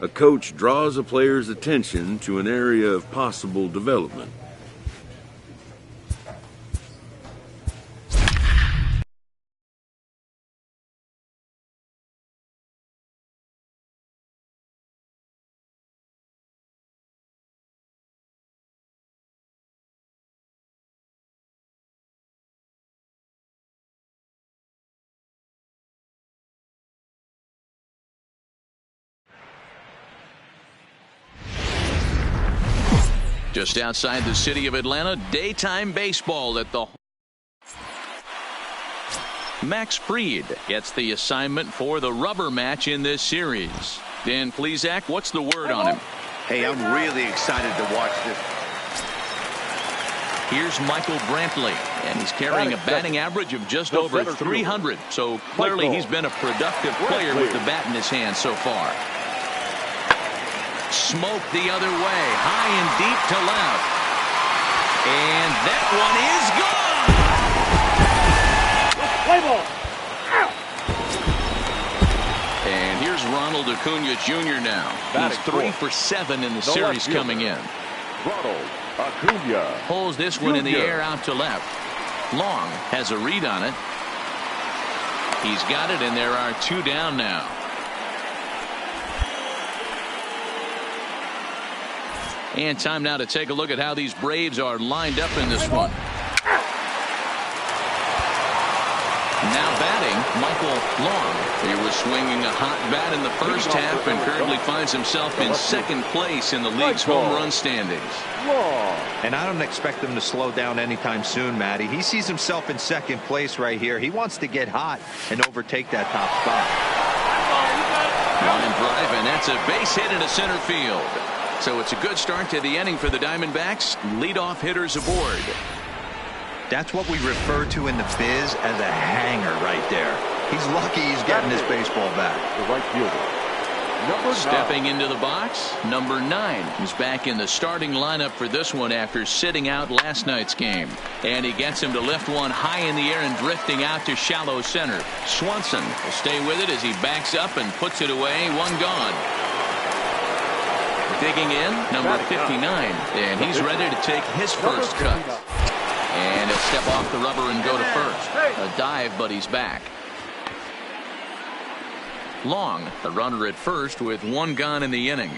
A coach draws a player's attention to an area of possible development. Just outside the city of Atlanta, daytime baseball at the... Max Fried gets the assignment for the rubber match in this series. Dan Plesac, what's the word on him? Hey, I'm really excited to watch this. Here's Michael Brantley, and he's carrying a batting average of just over 300. So clearly he's been a productive player with the bat in his hand so far. Smoke the other way, high and deep to left. And that one is gone. And here's Ronald Acuna Jr. now. He's 3 for 7 in the series coming in. Ronald Acuna pulls this one in the air out to left. Long has a read on it. He's got it, and there are 2 down now. And time now to take a look at how these Braves are lined up in this one. Now batting, Michael Long. He was swinging a hot bat in the first half and currently finds himself in second place in the league's home run standings. And I don't expect him to slow down anytime soon, Matty. He sees himself in second place right here. He wants to get hot and overtake that top spot. Line drive, and that's a base hit into center field. So it's a good start to the inning for the Diamondbacks. Leadoff hitters aboard. That's what we refer to in the biz as a hanger right there. He's lucky he's getting this baseball back. The right fielder. Stepping into the box, number 9. He's back in the starting lineup for this one after sitting out last night's game. And he gets him to lift one high in the air and drifting out to shallow center. Swanson will stay with it as he backs up and puts it away. 1 gone. Digging in, number 59, and he's ready to take his first cut. And he'll step off the rubber and go to first. A dive, but he's back. Long, the runner at first with 1 gone in the inning.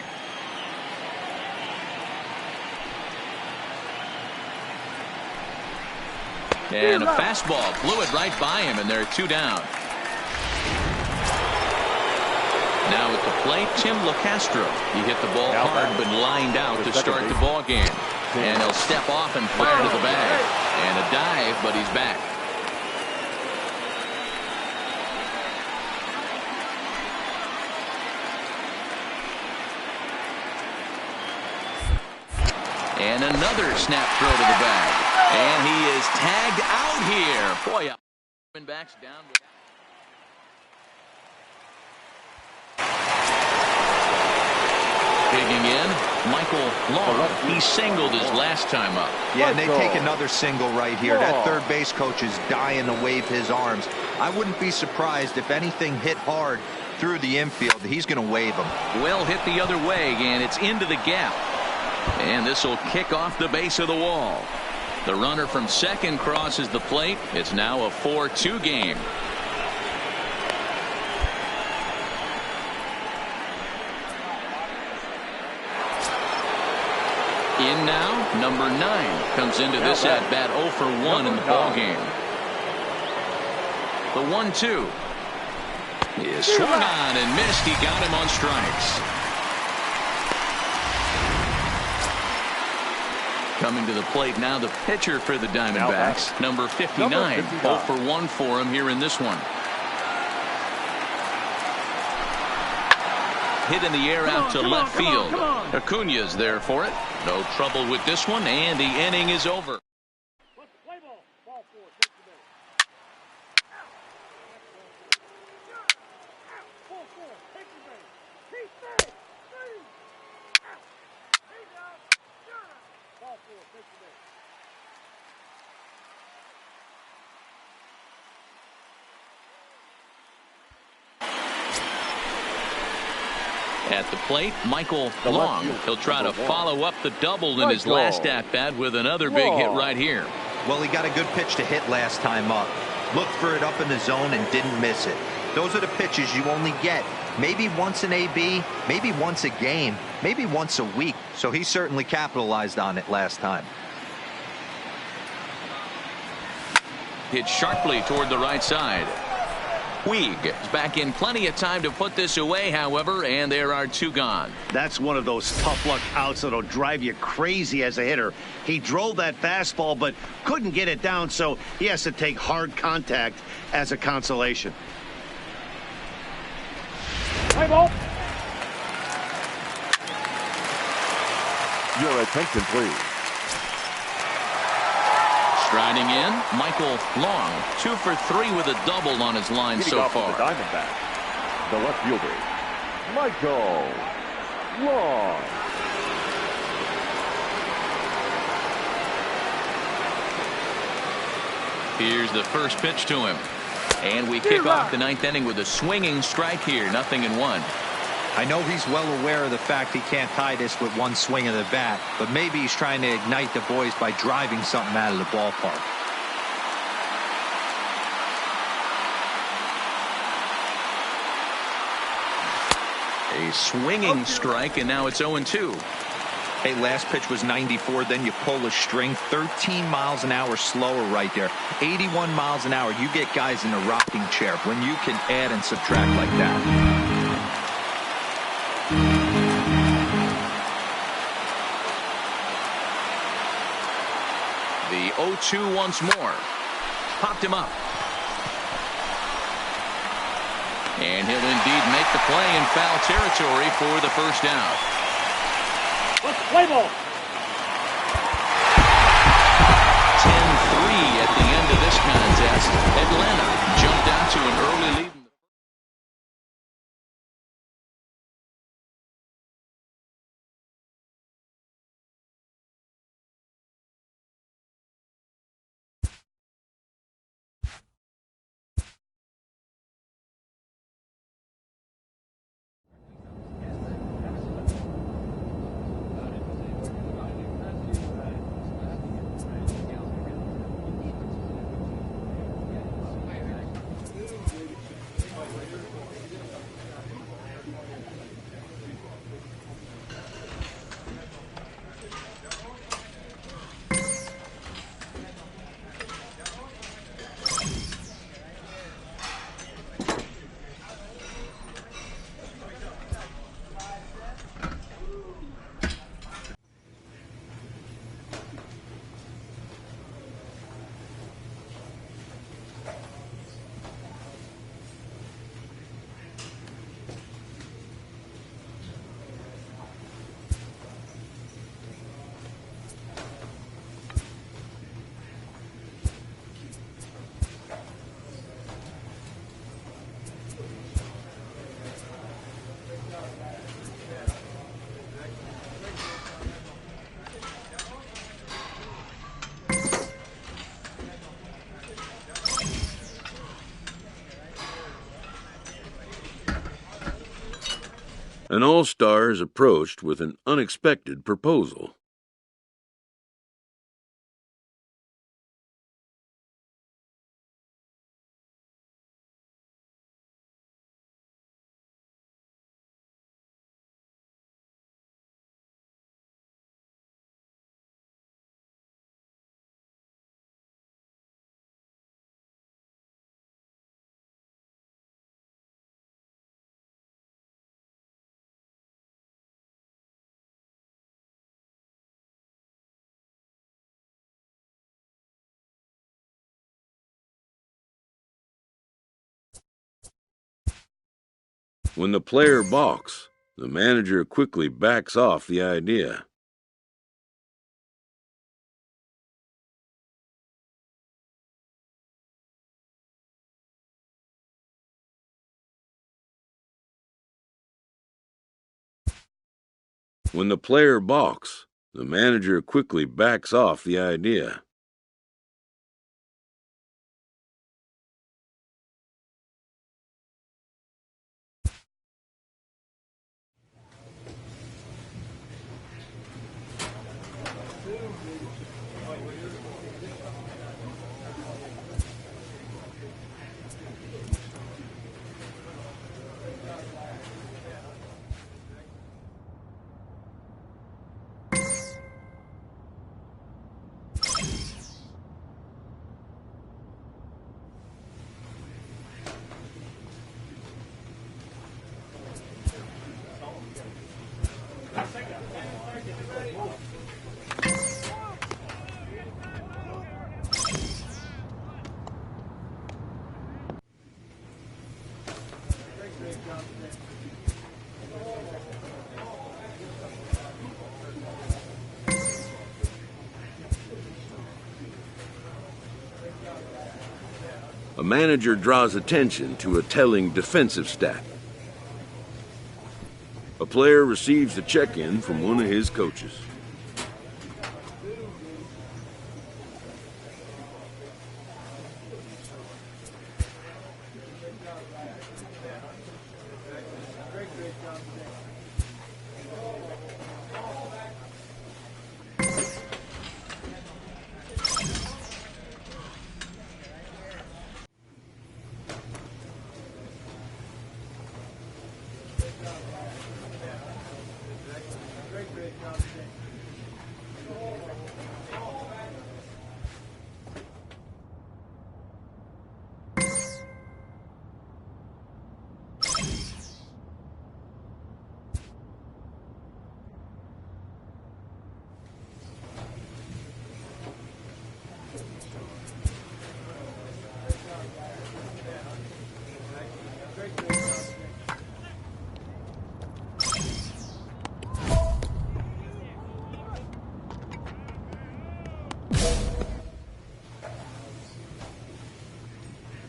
And a fastball blew it right by him, and there are 2 down. Now at the plate, Tim LeCastro. He hit the ball hard but lined out to start the ball game. And he'll step off and fire to the bag. And a dive, but he's back. And another snap throw to the bag. And he is tagged out here. Boy, backs down. Digging in, Michael Long. He singled his last time up. Yeah, and they take another single right here. That third base coach is dying to wave his arms. I wouldn't be surprised if anything hit hard through the infield. He's going to wave them. Well hit the other way, and it's into the gap. And this will kick off the base of the wall. The runner from second crosses the plate. It's now a 4-2 game. In now, number 9 comes into this at bat 0 for 1 in the ball game. The 1-2 is swung on and missed. He got him on strikes. Coming to the plate now, the pitcher for the Diamondbacks, number 59. 0 for 1 for him here in this one. Hit in the air out to left field. Acuna's there for it. No trouble with this one, and the inning is over. At the plate, Michael Long. He'll try to follow up the double in his last at-bat with another big hit right here. Well, he got a good pitch to hit last time up. Looked for it up in the zone and didn't miss it. Those are the pitches you only get maybe once in AB, maybe once a game, maybe once a week. So he certainly capitalized on it last time. Hit sharply toward the right side. Puig is back in plenty of time to put this away, however, and there are 2 gone. That's one of those tough luck outs that'll drive you crazy as a hitter. He drove that fastball but couldn't get it down, so he has to take hard contact as a consolation. Play ball. Your attention, please. Striding in, Michael Long. 2 for 3 with a double on his line so far. The Diamondback, the left fielder, Michael Long. Here's the first pitch to him. And we kick off the 9th inning with a swinging strike here. 0-1. I know he's well aware of the fact he can't tie this with one swing of the bat, but maybe he's trying to ignite the boys by driving something out of the ballpark. A swinging strike, and now it's 0-2. Hey, last pitch was 94, then you pull a string 13 miles an hour slower right there. 81 miles an hour. You get guys in a rocking chair when you can add and subtract like that. The 0-2 once more. Popped him up. And he'll indeed make the play in foul territory for the first out. Play ball. 10-3 at the end of this contest. Atlanta jumped out to an early lead. An all-star is approached with an unexpected proposal. When the player balks, the manager quickly backs off the idea. When the player balks, the manager quickly backs off the idea. A manager draws attention to a telling defensive stat. A player receives a check-in from one of his coaches.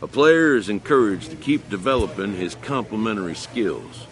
A player is encouraged to keep developing his complementary skills.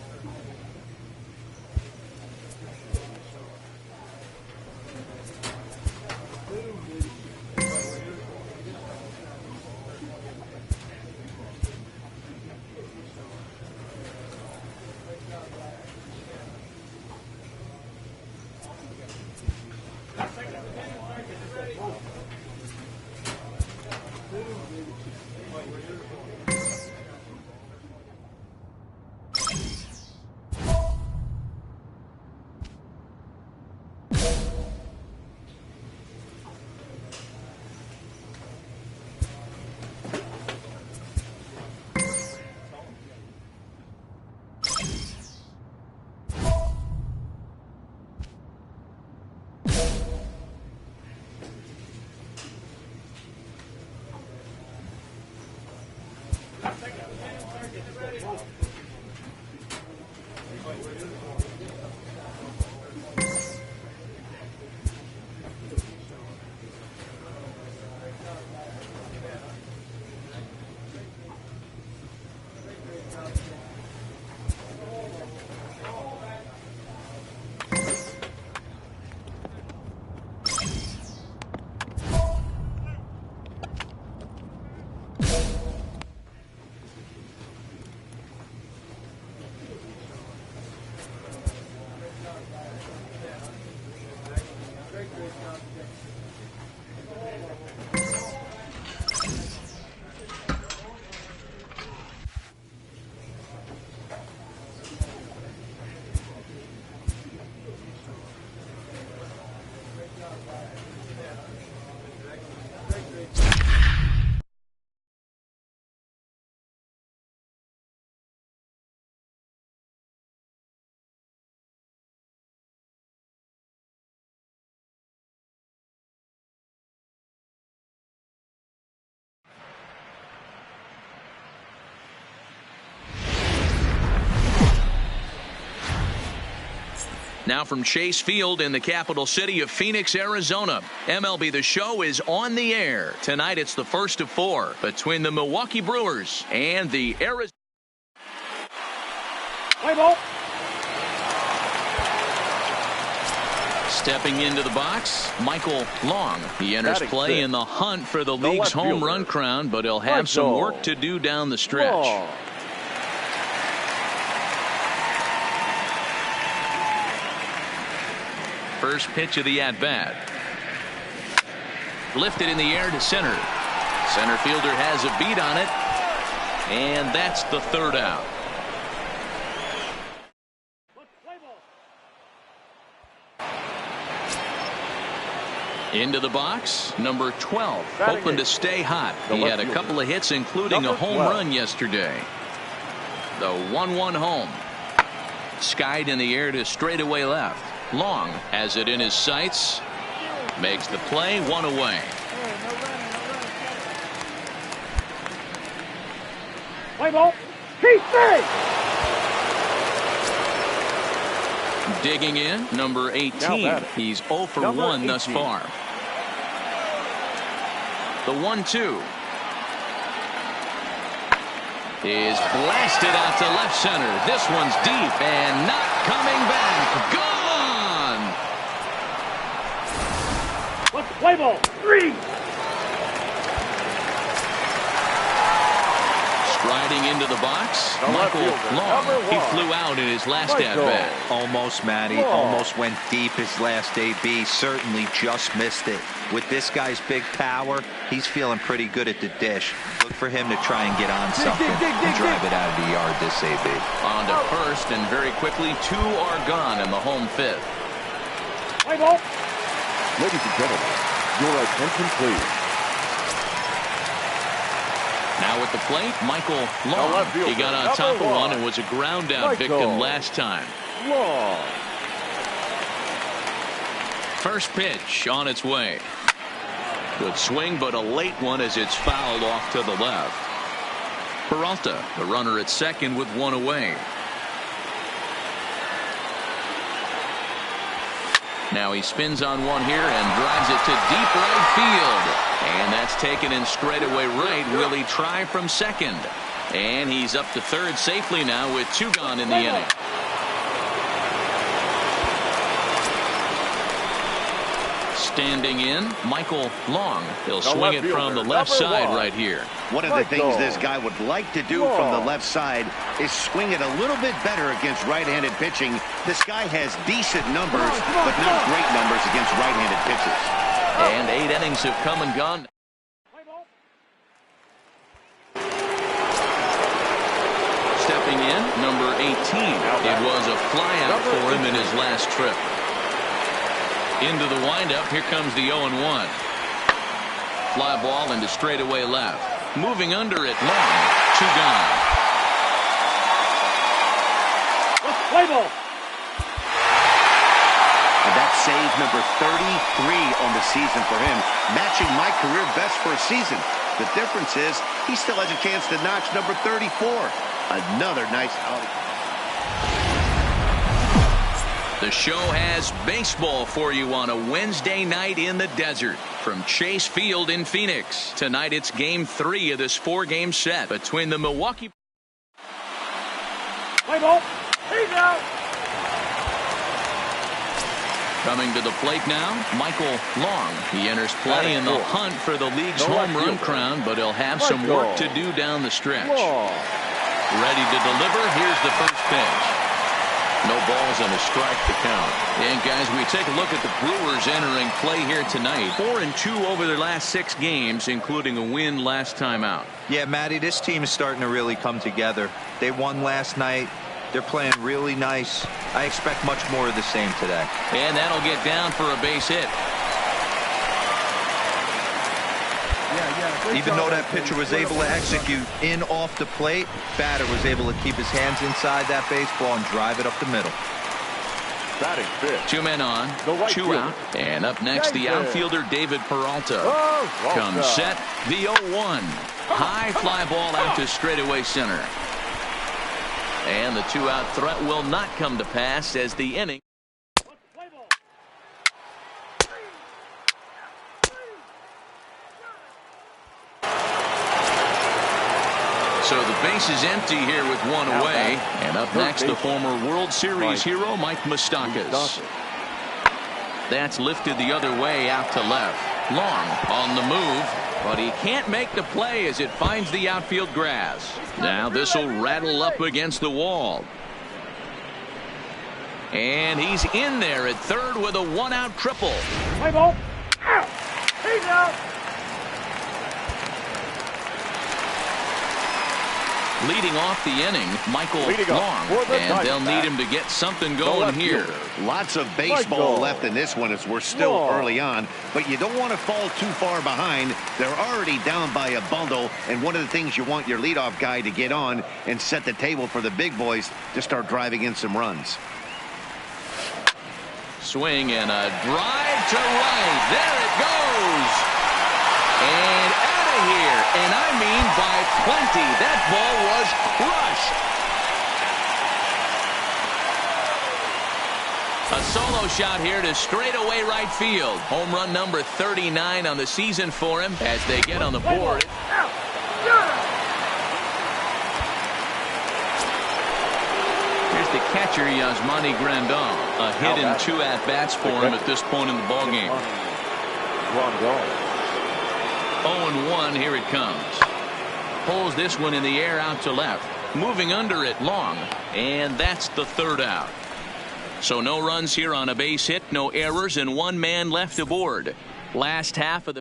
Now from Chase Field in the capital city of Phoenix, Arizona, MLB The Show is on the air. Tonight it's the first of 4 between the Milwaukee Brewers and the Arizona. Play ball. Stepping into the box, Michael Long. He enters play in the hunt for the league's home run crown, but he'll have some work to do down the stretch. First pitch of the at-bat. Lifted in the air to center. Center fielder has a beat on it, and that's the third out. Into the box, number 12, hoping to stay hot. He had a couple of hits, including a home run yesterday. The 1-1 home. Skied in the air to straightaway left. Long has it in his sights. Makes the play, 1 away. Play ball. Keep safe. Digging in, number 18. He's 0 for 1 thus far. The 1-2 is blasted out to left center. This one's deep and not coming back. Gone. Let's play ball. 3. Striding into the box, Michael Long. He flew out in his last at-bat. Almost, Matty. Almost went deep his last AB. Certainly just missed it. With this guy's big power, he's feeling pretty good at the dish. Look for him to try and get on something and drive it out of the yard this AB. On to first, and very quickly, 2 are gone in the home 5th. Play ball. Ladies and gentlemen, your attention please. Now at the plate, Michael Long. He got on top of one and was a ground out victim last time. Long. First pitch on its way. Good swing, but a late one as it's fouled off to the left. Peralta, the runner at second with 1 away. Now he spins on one here and drives it to deep right field. And that's taken in straightaway right. Will he try from second? And he's up to third safely now with 2 gone in the inning. Standing in, Michael Long. He'll swing it from the left side right here. One of the things this guy would like to do from the left side is swing it a little bit better against right-handed pitching. This guy has decent numbers, but not great numbers against right-handed pitchers. And 8 innings have come and gone. Stepping in, number 18. It was a flyout for him in his last trip. Into the windup, here comes the 0-1. Fly ball into straightaway left. Moving under it, Long. 2 gone. Play ball. And that's save number 33 on the season for him, matching my career best for a season. The difference is he still has a chance to notch number 34. Another nice outing. The show has baseball for you on a Wednesday night in the desert from Chase Field in Phoenix. Tonight it's game 3 of this 4-game set between the Milwaukee. Play ball. He's out. Coming to the plate now, Michael Long. He enters play in the hunt for the league's home run crown, but he'll have some work to do down the stretch. Ready to deliver. Here's the first pitch. No balls and a strike to count. And guys, we take a look at the Brewers entering play here tonight. 4-2 over their last 6 games, including a win last time out. Yeah, Matty, this team is starting to really come together. They won last night. They're playing really nice. I expect much more of the same today. And that'll get down for a base hit. Even though that pitcher was able to execute in off the plate, batter was able to keep his hands inside that baseball and drive it up the middle. Batting fifth. 2 men on, 2 out, and up next the outfielder David Peralta. Comes set, the 0-1. High fly ball out to straightaway center. And the 2-out threat will not come to pass as the inning. So the base is empty here with 1 away. And up next, the former World Series hero, Mike Moustakas. That's lifted the other way out to left. Long on the move, but he can't make the play as it finds the outfield grass. Now this will rattle up against the wall. And he's in there at third with a 1-out triple. Play ball. He's out. Leading off the inning, Michael Long, and they'll need him to get something going here. Lots of baseball left in this one as we're still early on, but you don't want to fall too far behind. They're already down by a bundle, and one of the things you want your leadoff guy to get on and set the table for the big boys to start driving in some runs. Swing and a drive to right. There it goes. And out of here. And I mean by plenty. That ball was crushed. A solo shot here to straightaway right field. Home run number 39 on the season for him as they get on the board. Here's the catcher, Yasmani Grandal. A hit in 2 at-bats for him at this point in the ballgame. 0-1, here it comes. Pulls this one in the air out to left. Moving under it, Long. And that's the 3rd out. So no runs here on a base hit, no errors, and 1 man left aboard. Last half of the...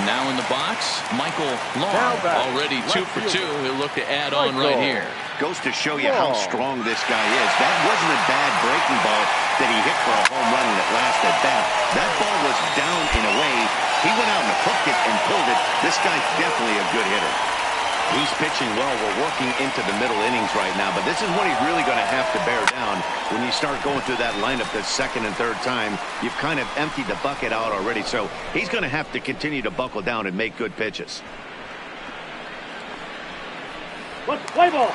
Now in the box, Michael Long, already 2 for 2. He'll look to add on right here. Goes to show you how strong this guy is. That wasn't a bad breaking ball that he hit for a home run in that last at bat. That ball was down in a way. He went out and hooked it and pulled it. This guy's definitely a good hitter. He's pitching well. We're working into the middle innings right now, but this is when he's really going to have to bear down. When you start going through that lineup the 2nd and 3rd time, you've kind of emptied the bucket out already, so he's going to have to continue to buckle down and make good pitches. Let's play ball.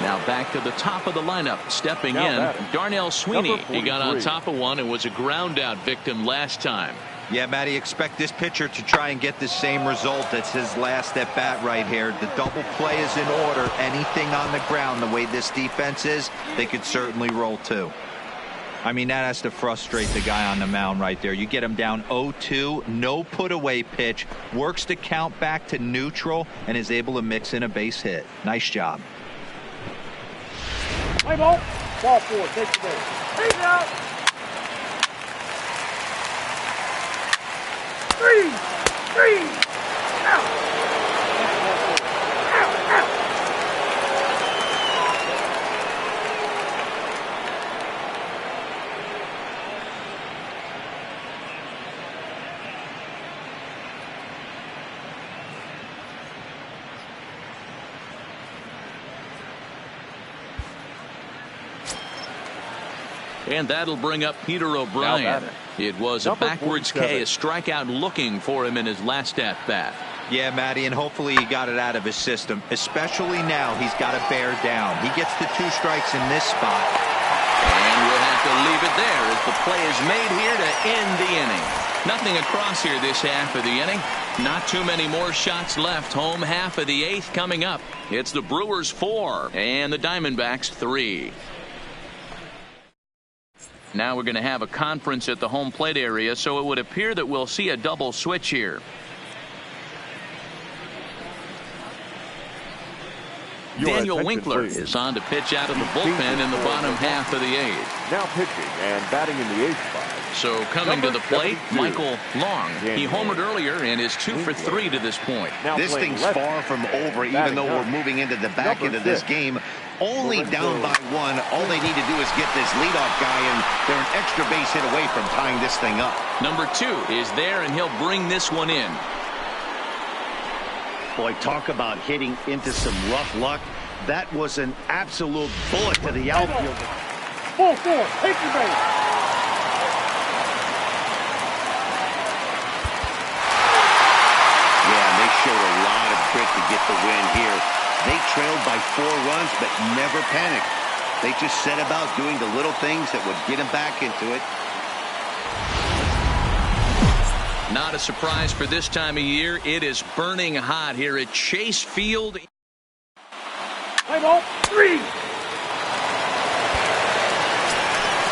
Now back to the top of the lineup. Stepping in, Darnell Sweeney. He got on top of one and was a ground out victim last time. Yeah, Matty, expect this pitcher to try and get the same result as his last at bat right here. The double play is in order. Anything on the ground, the way this defense is, they could certainly roll too. I mean, that has to frustrate the guy on the mound right there. You get him down 0-2, no put away pitch, works the count back to neutral, and is able to mix in a base hit. Nice job. Play ball. Ball 4. Take the base. He's out. 3. Out. And that'll bring up Peter O'Brien. It was a backwards K, a strikeout looking for him in his last at bat. Yeah, Matty, and hopefully he got it out of his system. Especially now, he's got to bear down. He gets the 2 strikes in this spot. And we'll have to leave it there as the play is made here to end the inning. Nothing across here this half of the inning. Not too many more shots left. Home half of the 8th coming up. It's the Brewers 4 and the Diamondbacks 3. Now we're going to have a conference at the home plate area, so it would appear that we'll see a double switch here. Daniel Winkler is on to pitch out of the bullpen in the bottom half of the 8th. Now pitching and batting in the 8th spot. So coming to the plate, Michael Long. He homered earlier and is 2 for 3 to this point. This thing's far from over, even though we're moving into the back end of this game. Only down by 1. All they need to do is get this leadoff guy, and they're an extra base hit away from tying this thing up. Number 2 is there, and he'll bring this one in. Boy, talk about hitting into some rough luck. That was an absolute bullet to the outfield. Full force, take your base. Yeah, and they showed a lot of grit to get the win here. They trailed by 4 runs, but never panicked. They just set about doing the little things that would get them back into it. Not a surprise for this time of year. It is burning hot here at Chase Field. Play ball, 3.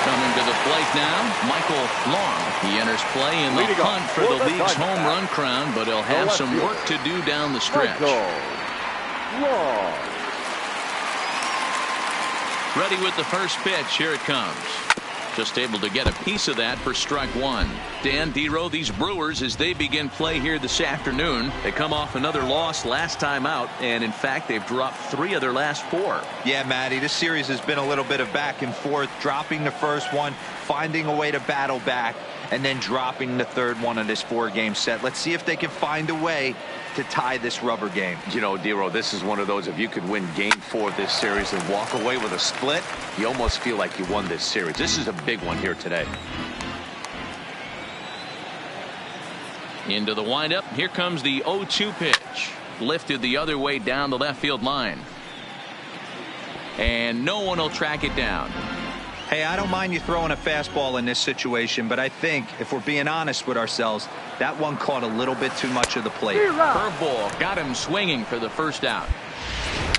Coming to the plate now, Michael Long. He enters play in the hunt for the league's home run crown, but he'll have some work to do down the stretch. Ready with the first pitch. Here it comes. Just able to get a piece of that for strike 1. Dan Dero, these Brewers, as they begin play here this afternoon, they come off another loss last time out, and in fact they've dropped 3 of their last 4. Yeah, Matty, this series has been a little bit of back and forth, dropping the first one, finding a way to battle back, and then dropping the third one of this 4-game set. Let's see if they can find a way to tie this rubber game. You know, Dero, this is one of those, if you could win game 4 of this series and walk away with a split, you almost feel like you won this series. This is a big one here today. Into the windup. Here comes the 0-2 pitch. Lifted the other way down the left field line. And no one will track it down. Hey, I don't mind you throwing a fastball in this situation, but I think if we're being honest with ourselves, that one caught a little bit too much of the plate. Curveball got him swinging for the first out.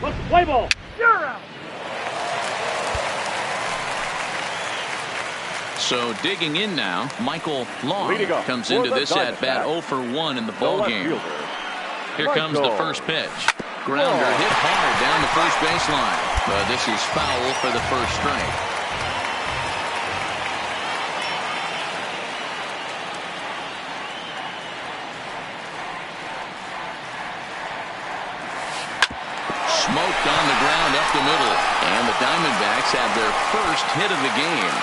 Let's play ball. You're out. So digging in now, Michael Long comes into this at bat 0 for 1 in the ball game. Here comes the first pitch. Grounder hit hard down the first baseline. But this is foul for the first strike. Smoked on the ground up the middle, and the Diamondbacks have their first hit of the game.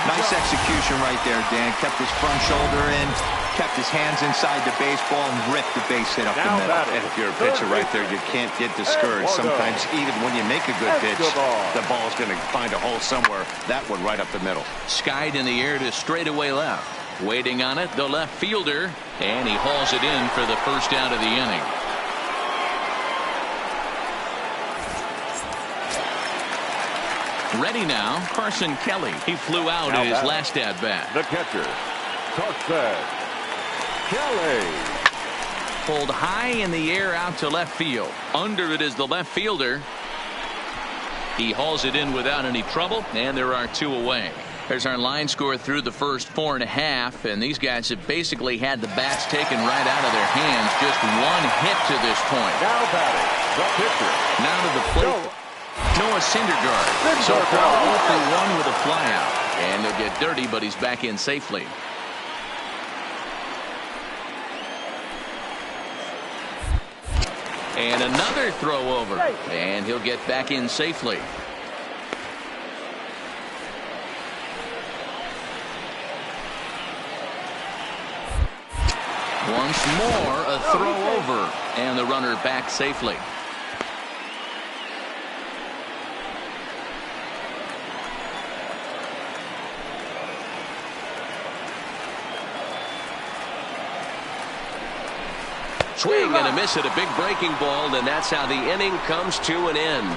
Nice execution right there, Dan. Kept his front shoulder in, kept his hands inside the baseball, and ripped the base hit up the middle. And if you're a pitcher right there, you can't get discouraged. Sometimes even when you make a good pitch, the ball's going to find a hole somewhere. That one right up the middle. Skied in the air to straightaway left. Waiting on it, the left fielder, and he hauls it in for the first out of the inning. Ready now, Carson Kelly. He flew out in his last at-bat. The catcher, Carson Kelly. Pulled high in the air out to left field. Under it is the left fielder. He hauls it in without any trouble, and there are 2 away. There's our line score through the first 4.5, and these guys have basically had the bats taken right out of their hands. Just 1 hit to this point. Now batting, the pitcher. Now to the plate. Noah Syndergaard. So far 0 for 1 with a flyout. And he'll get dirty, but he's back in safely. And another throw over. And he'll get back in safely. Once more, a throw over. And the runner back safely. Swing and a miss at a big breaking ball, and that's how the inning comes to an end.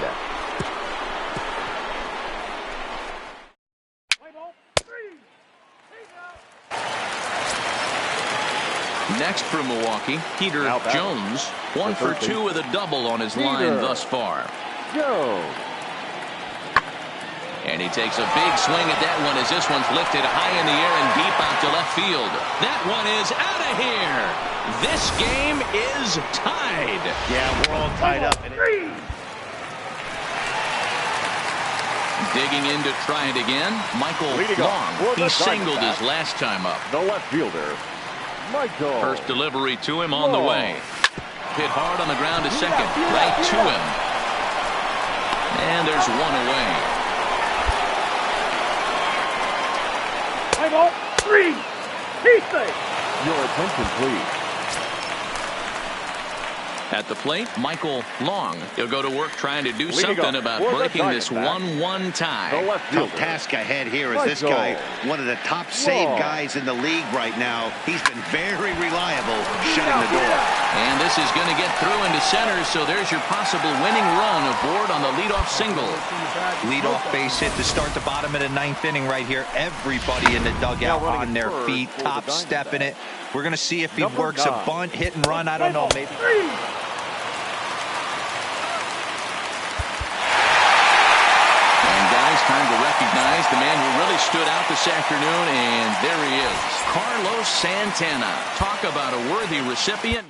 Next for Milwaukee, Peter Jones. 1 for 2 with a double on his line thus far. And he takes a big swing at that one as this one's lifted high in the air and deep out to left field. That one is out of here. This game is tied. Yeah, we're all tied up. Digging in to try it again, Michael Long. He singled his last time up. The left fielder, Michael. First delivery to him on the way. Hit hard on the ground to second, right to him. And there's one away. Your attention, please. At the plate, Michael Long. He'll go to work trying to do something about breaking this 1-1 tie. Tough task ahead here as this guy, one of the top save guys in the league right now. He's been very reliable shutting the door. And this is going to get through into center, so there's your possible winning run aboard on the leadoff single. Leadoff base hit to start the bottom of the ninth inning right here. Everybody in the dugout on their feet, top stepping it. We're going to see if he works a bunt, hit and run. I don't know, maybe. Time to recognize the man who really stood out this afternoon, and there he is, Carlos Santana. Talk about a worthy recipient.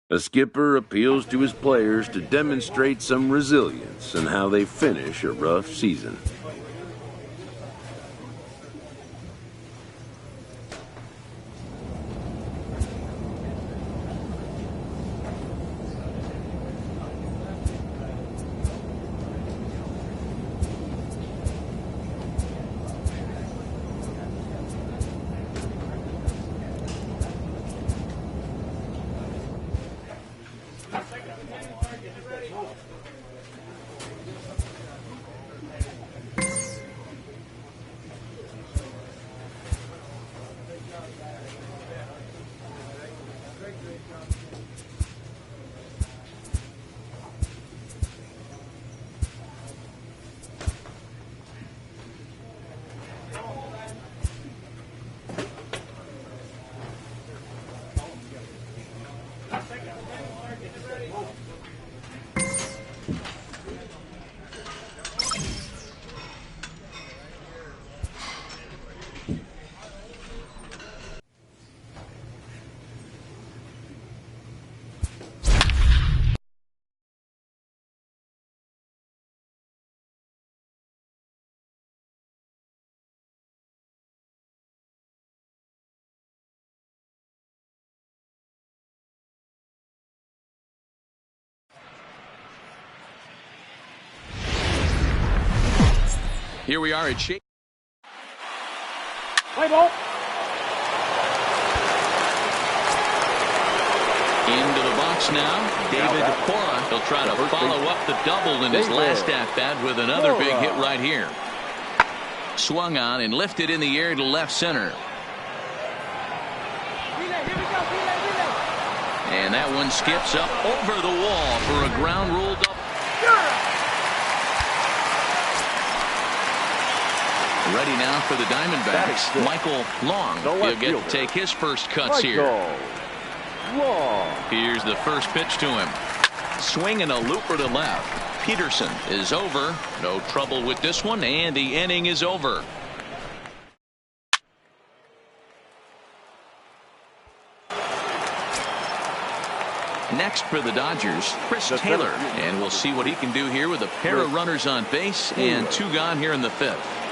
A skipper appeals to his players to demonstrate some resilience in how they finish a rough season. Here we are at Shea. Play ball. Into the box now, David Cora. He'll try to follow up the double in his last at-bat with another big hit right here. Swung on and lifted in the air to left center. And that one skips up over the wall for a ground rule double. Ready now for the Diamondbacks. Michael Long. He'll get to take his first cuts here. Here's the first pitch to him. Swinging a looper to left. Peterson is over. No trouble with this one, and the inning is over. Next for the Dodgers, Chris Taylor. And we'll see what he can do here with a pair of runners on base and 2 gone here in the 5th.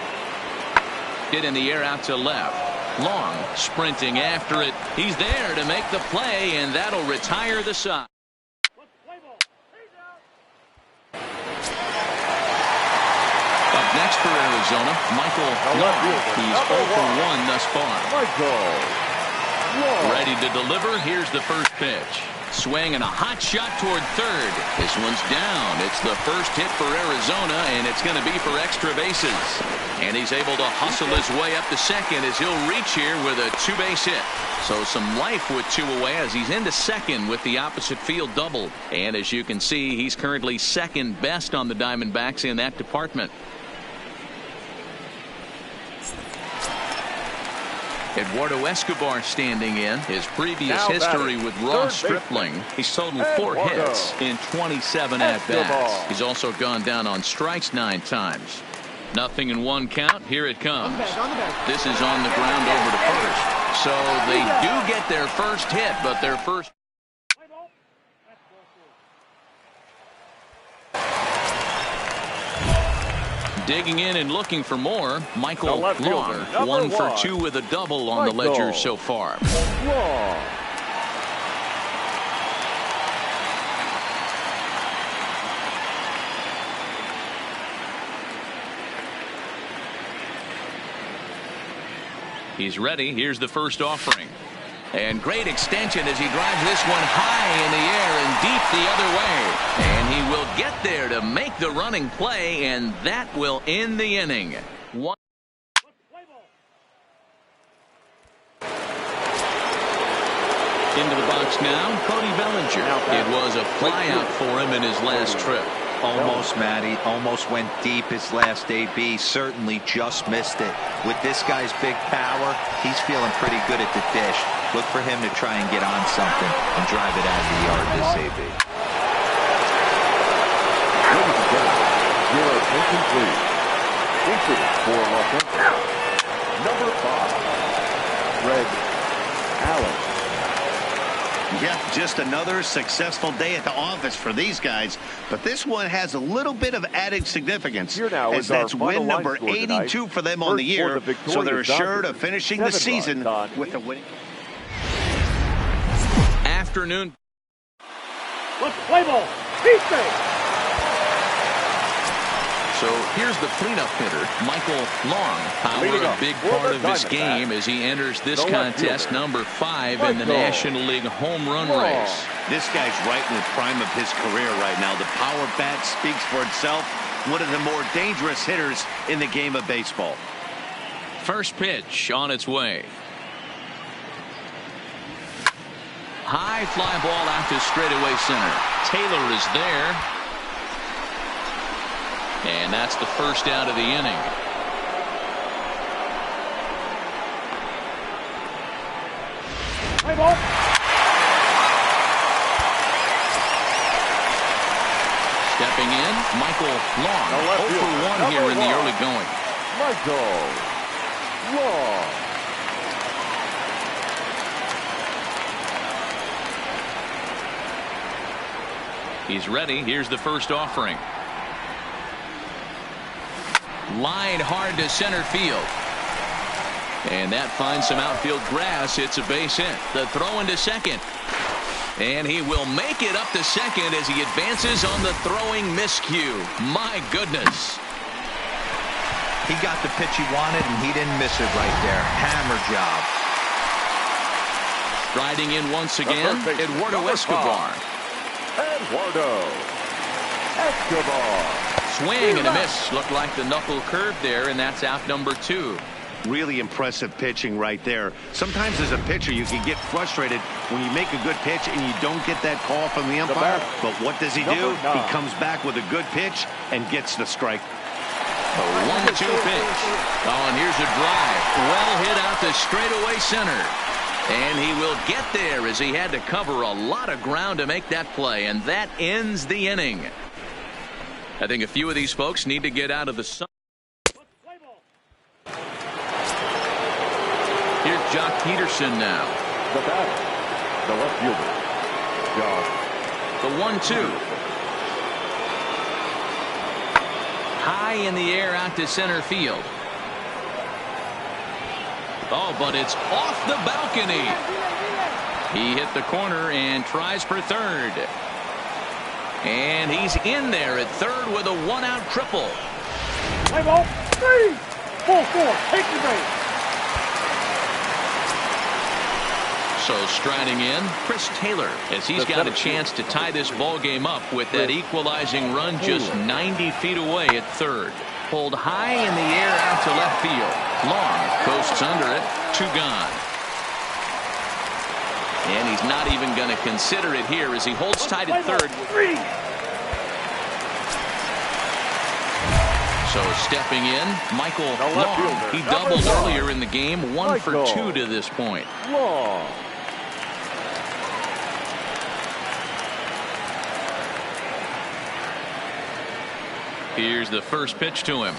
Hit in the air out to left. Long sprinting after it. He's there to make the play, and that'll retire the side. Up next for Arizona, Michael Long. He's 0 for 1 thus far. Ready to deliver. Here's the first pitch. Swing and a hot shot toward third. This one's down. It's the first hit for Arizona, and it's going to be for extra bases. And he's able to hustle his way up to second as he'll reach here with a 2-base hit. So some life with 2 away as he's into second with the opposite field double. And as you can see, he's currently second best on the Diamondbacks in that department. Eduardo Escobar standing in. His previous history with Ross Stripling. He's totaled 4 hits in 27 at-bats. He's also gone down on strikes 9 times. Nothing in 1 count. Here it comes. This is on the ground over to first. So they do get their first hit, but their first. Digging in and looking for more, Michael Long. 1 for 2 with a double on the ledger so far. He's ready. Here's the first offering. And great extension as he drives this one high in the air and deep the other way. And he will get there to make the running play, and that will end the inning. One. Into the box now, Cody Bellinger. It was a flyout for him in his last trip. Almost, Matty. Almost went deep his last AB. Certainly just missed it. With this guy's big power, he's feeling pretty good at the dish. Look for him to try and get on something and drive it out of the yard this AB. Ladies and gentlemen, your attention please. Incident for Los Angeles. Number 5, Greg Allen. Yeah, just another successful day at the office for these guys. But this one has a little bit of added significance, as that's win number 82 for them on the year. So they're assured of finishing the season with a winning. Afternoon. Let's play ball. Defense. So here's the cleanup hitter, Michael Long. Power a big part of this game as he enters this contest, number 5 in the National League home run race. This guy's right in the prime of his career right now. The power bat speaks for itself. One of the more dangerous hitters in the game of baseball. First pitch on its way. High fly ball out to straightaway center. Taylor is there. And that's the first out of the inning. Play ball. Stepping in, Michael Long. 0 for 1 here in the early going. Michael Long. He's ready. Here's the first offering. Line hard to center field. And that finds some outfield grass. It's a base hit. The throw into second. And he will make it up to second as he advances on the throwing miscue. My goodness. He got the pitch he wanted, and he didn't miss it right there. Hammer job. Striding in once again, Eduardo Escobar. Eduardo Escobar. Swing and a miss. Looked like the knuckle curve there, and that's out number 2. Really impressive pitching right there. Sometimes as a pitcher, you can get frustrated when you make a good pitch and you don't get that call from the umpire. But what does he do? He comes back with a good pitch and gets the strike. The 1-2 pitch. Oh, and here's a drive. Well hit out to straightaway center. And he will get there as he had to cover a lot of ground to make that play. And that ends the inning. I think a few of these folks need to get out of the sun. Here's Jock Peterson now. The batter, the left fielder, Jock. The 1-2. High in the air out to center field. Oh, but it's off the balcony. He hit the corner and tries for third. And he's in there at third with a 1-out triple. Play ball. 3, 4, take the base. So striding in, Chris Taylor, as he's got a chance to tie this ball game up with that equalizing run just 90 feet away at third. Pulled high in the air out to left field. Long coasts under it. 2 gone. And he's not even going to consider it here as he holds tight at third. So stepping in, Michael Long. He doubled earlier in the game. 1 for 2 to this point. Long. Here's the first pitch to him.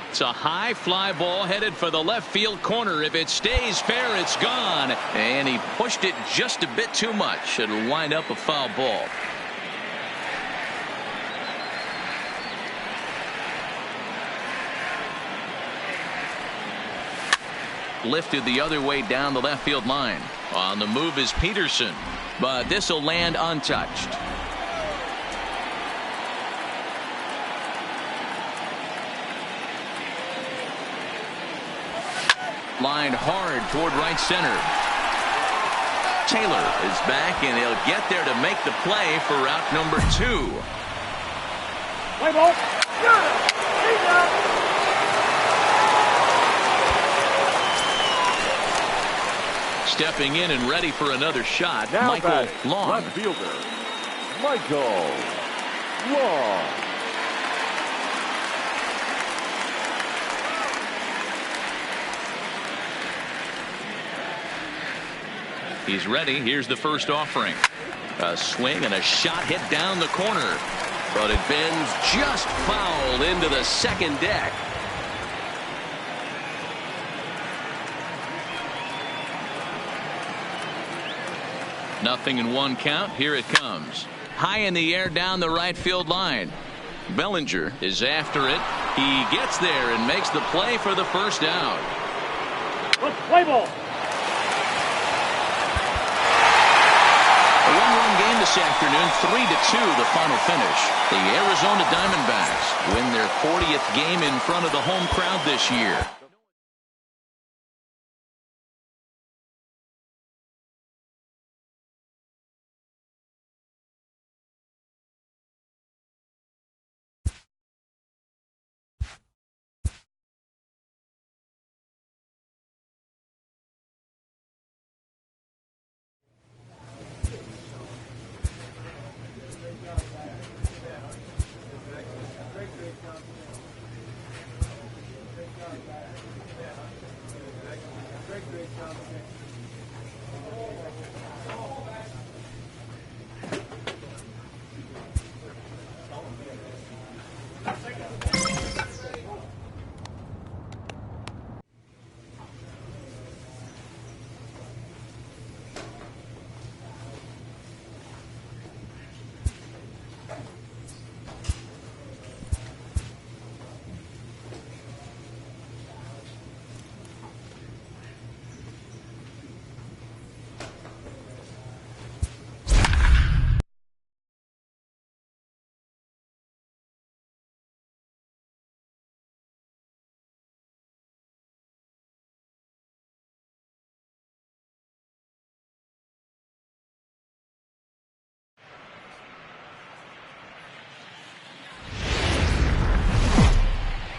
It's a high fly ball headed for the left field corner. If it stays fair, it's gone. And he pushed it just a bit too much. It'll wind up a foul ball. Lifted the other way down the left field line. On the move is Peterson, but this will land untouched. Lined hard toward right center. Taylor is back, and he'll get there to make the play for route number 2. Play ball. Stepping in and ready for another shot, Now Michael Long. Left fielder, Michael Long. He's ready. Here's the first offering. A swing and a shot hit down the corner. But it bends just foul into the second deck. Nothing in 1 count. Here it comes. High in the air down the right field line. Bellinger is after it. He gets there and makes the play for the first out. Let's play ball. A 1-run game this afternoon, 3-2 the final finish. The Arizona Diamondbacks win their 40th game in front of the home crowd this year.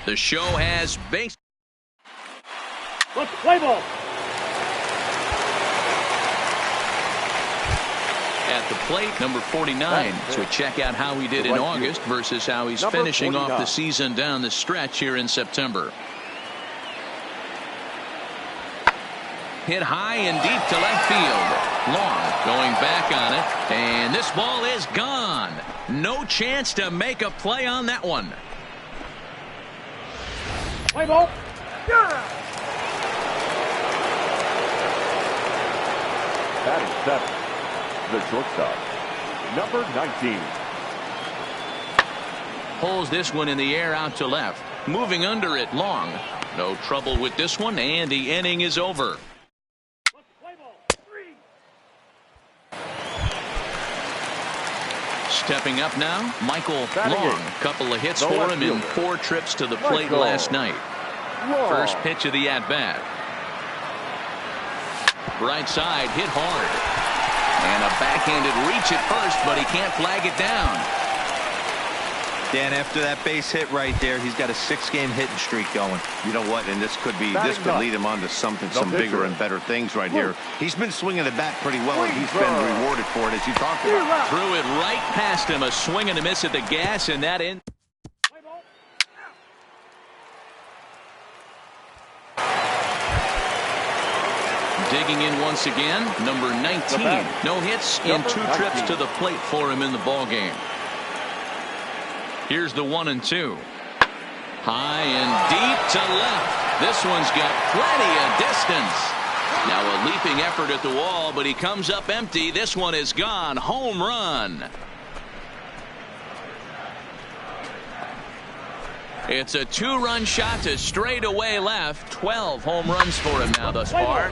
The show has base. Let's play ball. At the plate, number 49. So we check out how he did in August versus how he's finishing off the season down the stretch here in September. Hit high and deep to left field. Long going back on it. And this ball is gone. No chance to make a play on that one. Play ball. Yeah. Batting seven, the shortstop, number 19. Pulls this one in the air out to left. Moving under it, Long. No trouble with this one, and the inning is over. Stepping up now, Michael Long. Couple of hits for him in 4 trips to the plate last night. First pitch of the at-bat. Right side, hit hard. And a backhanded reach at first, but he can't flag it down. Dan, after that base hit right there, he's got a 6-game hitting streak going. You know what? And this could lead him on to something, some bigger and better things right here. He's been swinging the bat pretty well, and he's been rewarded for it, as you talked about. Threw it right past him, a swing and a miss at the gas, and that in. Digging in once again, number 19. No hits in 2 trips to the plate for him in the ball game. Here's the 1-2. High and deep to left. This one's got plenty of distance. Now a leaping effort at the wall, but he comes up empty. This one is gone. Home run. It's a 2-run shot to straightaway left. 12 home runs for him now thus far.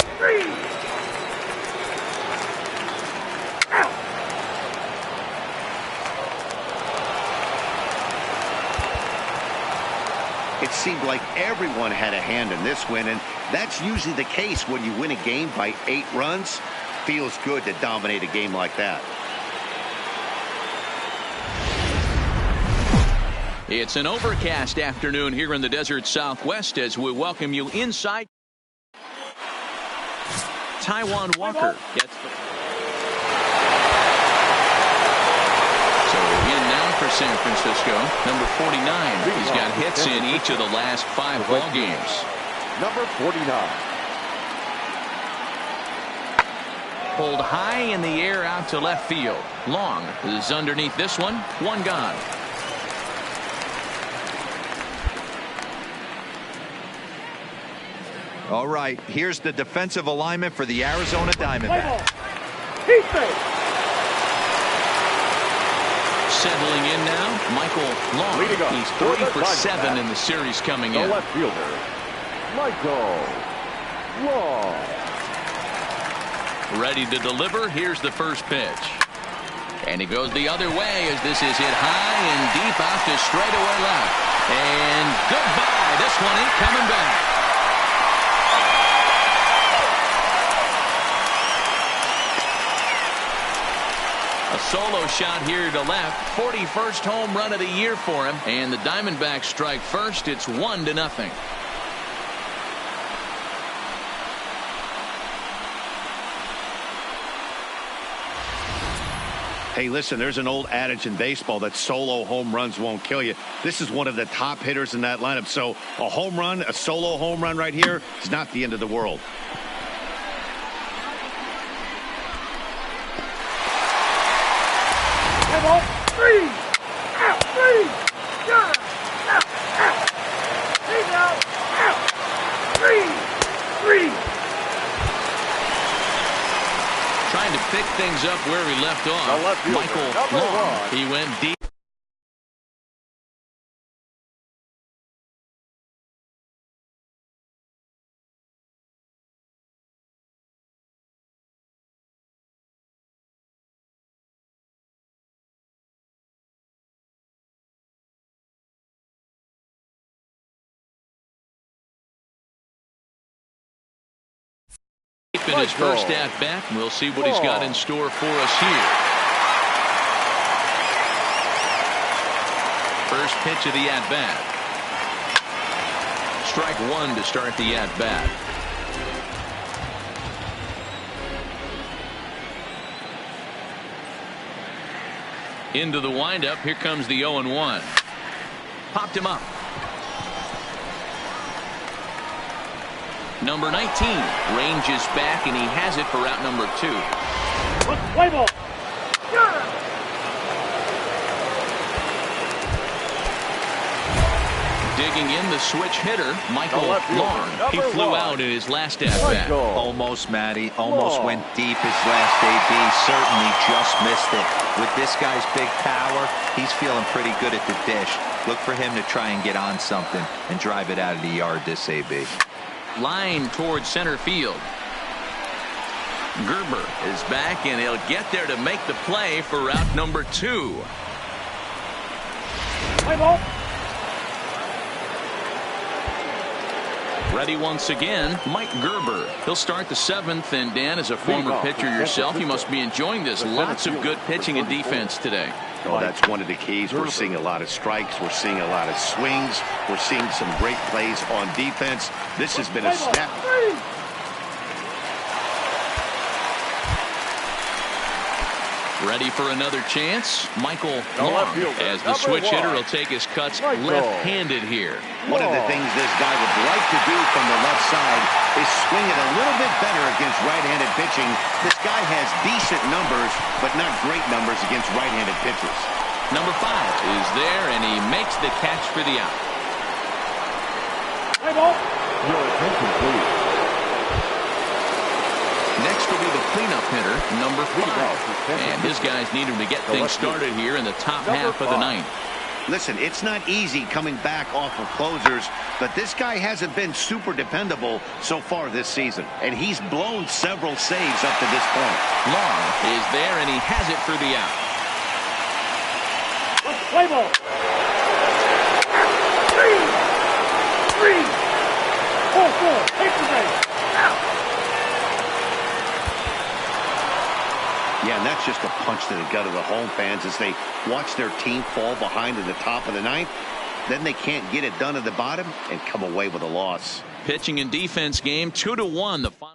It seemed like everyone had a hand in this win, and that's usually the case when you win a game by 8 runs. Feels good to dominate a game like that. It's an overcast afternoon here in the desert Southwest as we welcome you inside. Taijuan Walker gets the... So in now for San Francisco, number 49. He's got hits in each of the last 5 ball games. Number 49. Pulled high in the air out to left field. Long is underneath this one. 1 gone. All right, here's the defensive alignment for the Arizona Diamondbacks. Settling in now, Michael Long. He's 3 for 7 in the series coming in. The left fielder, Michael Long. Ready to deliver. Here's the first pitch. And he goes the other way as this is hit high and deep out to straightaway left. And goodbye. This one ain't coming back. A solo shot here to left. 41st home run of the year for him. And the Diamondbacks strike first. It's 1-0. Hey, listen, there's an old adage in baseball that solo home runs won't kill you. This is one of the top hitters in that lineup. So a home run, a solo home run right here is not the end of the world. Trying to pick things up where he left off. Michael Long. He went deep. In his first at-bat, we'll see what he's got in store for us here. First pitch of the at-bat. Strike one to start the at-bat. Into the windup. Here comes the 0-1. Popped him up. Number 19 ranges back, and he has it for out number 2. Play ball. Digging in the switch hitter, Michael Long. He flew out in his last at-bat. Almost, Matty. Almost went deep his last AB. Certainly just missed it. With this guy's big power, he's feeling pretty good at the dish. Look for him to try and get on something and drive it out of the yard this AB. Line towards center field. Gerber is back, and he'll get there to make the play for route number 2. Play ball. Ready once again, Mike Gerber. He'll start the 7th, and Dan, as a former pitcher yourself, you must be enjoying this. Lots of good pitching and defense today. Oh, that's one of the keys. We're seeing a lot of strikes. We're seeing a lot of swings. We're seeing some great plays on defense. This has been a step. Ready for another chance? Michael Long, as the switch hitter, will take his cuts left-handed here. One of the things this guy would like to do from the left side is swing it a little bit better against right-handed pitching. This guy has decent numbers, but not great numbers against right-handed pitchers. Number 5 is there, and he makes the catch for the out. Play ball. Your attention, please. Next will be the cleanup hitter, number 5. And his guys need him to get things started here in the top half of the 9th. Listen, it's not easy coming back off of closers, but this guy hasn't been super dependable so far this season, and he's blown several saves up to this point. Long is there, and he has it for the out. Play ball. 3. 4. Take the base. Out. Yeah, and that's just a punch to the gut of the home fans as they watch their team fall behind in the top of the 9th. Then they can't get it done at the bottom and come away with a loss. Pitching and defense game, 2-1, the final.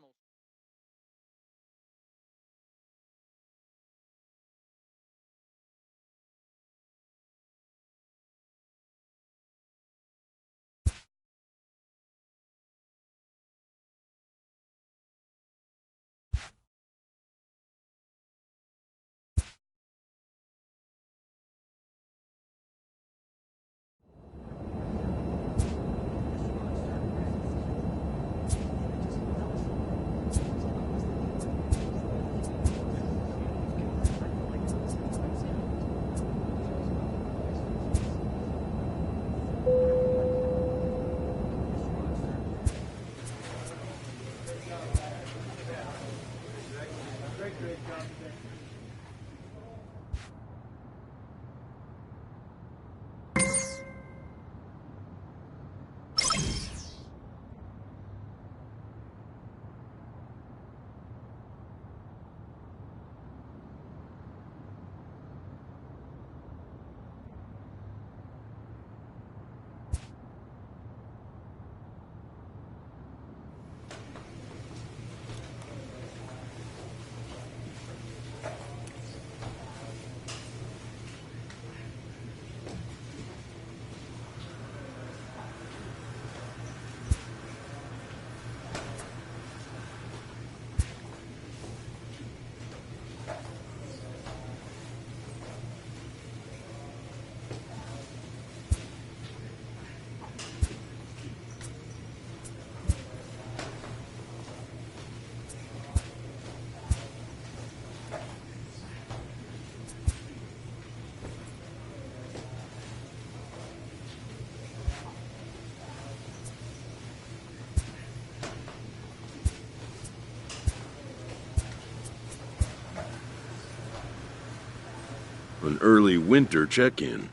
An early winter check-in.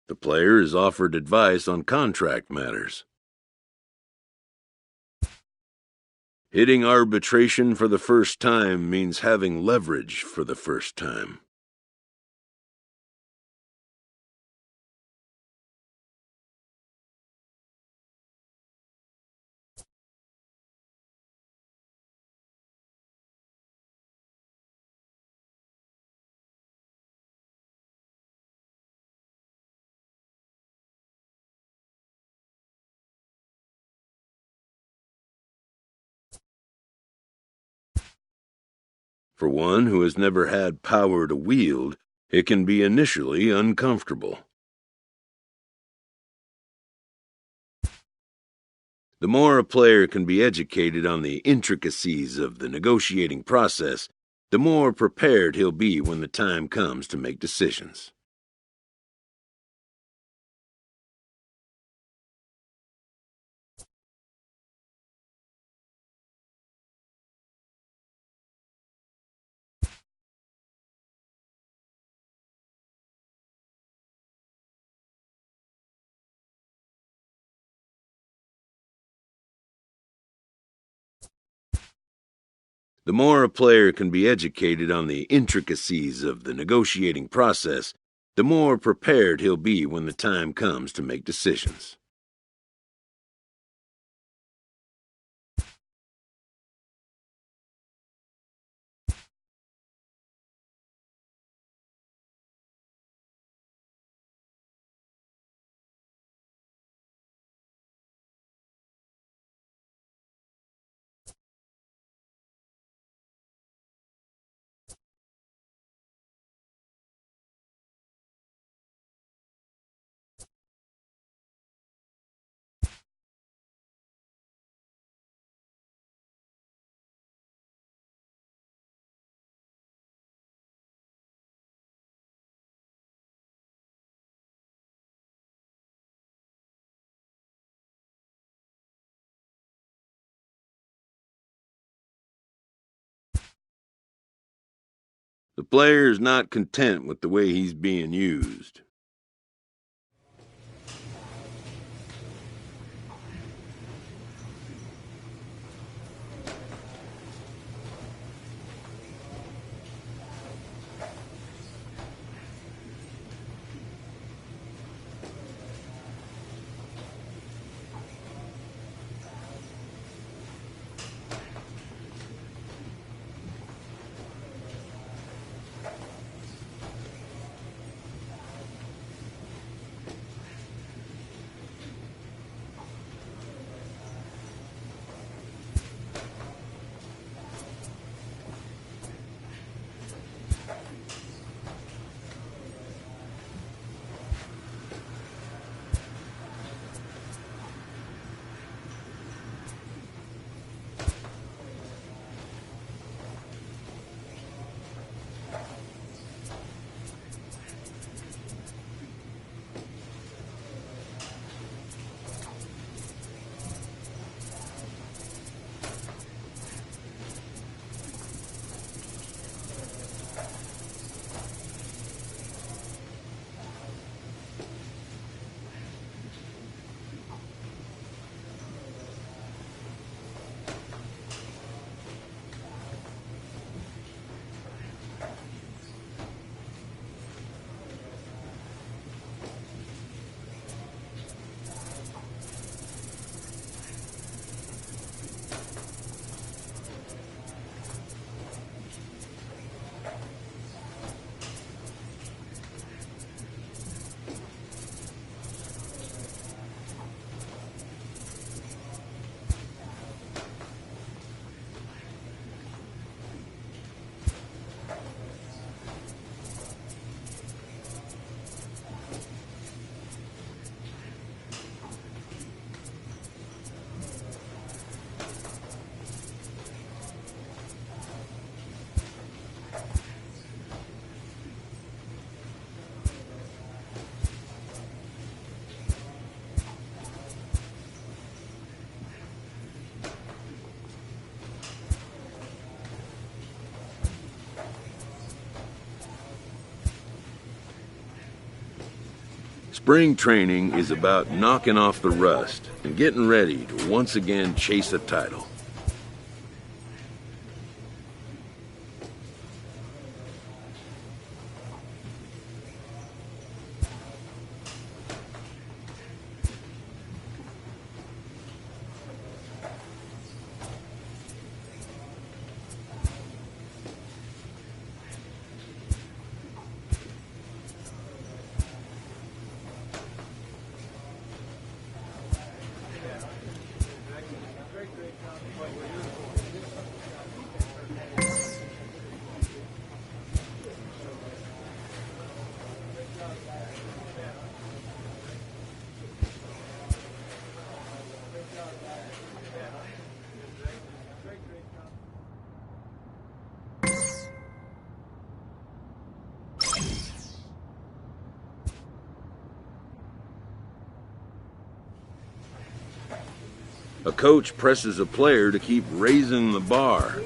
The player is offered advice on contract matters. Hitting arbitration for the first time means having leverage for the first time. For one who has never had power to wield, it can be initially uncomfortable. The more a player can be educated on the intricacies of the negotiating process, the more prepared he'll be when the time comes to make decisions. The more a player can be educated on the intricacies of the negotiating process, the more prepared he'll be when the time comes to make decisions. The player is not content with the way he's being used. Spring training is about knocking off the rust and getting ready to once again chase a title. A coach presses a player to keep raising the bar.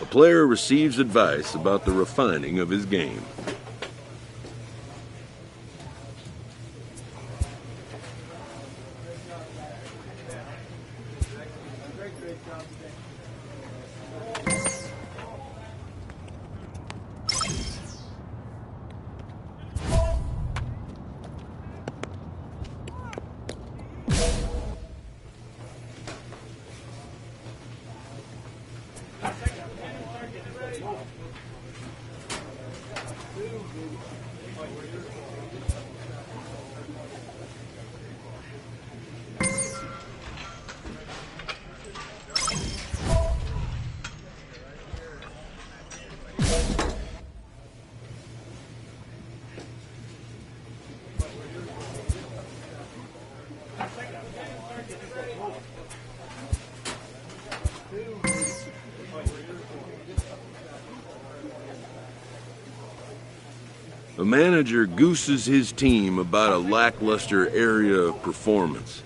A player receives advice about the refining of his game. A manager gooses his team about a lackluster area of performance.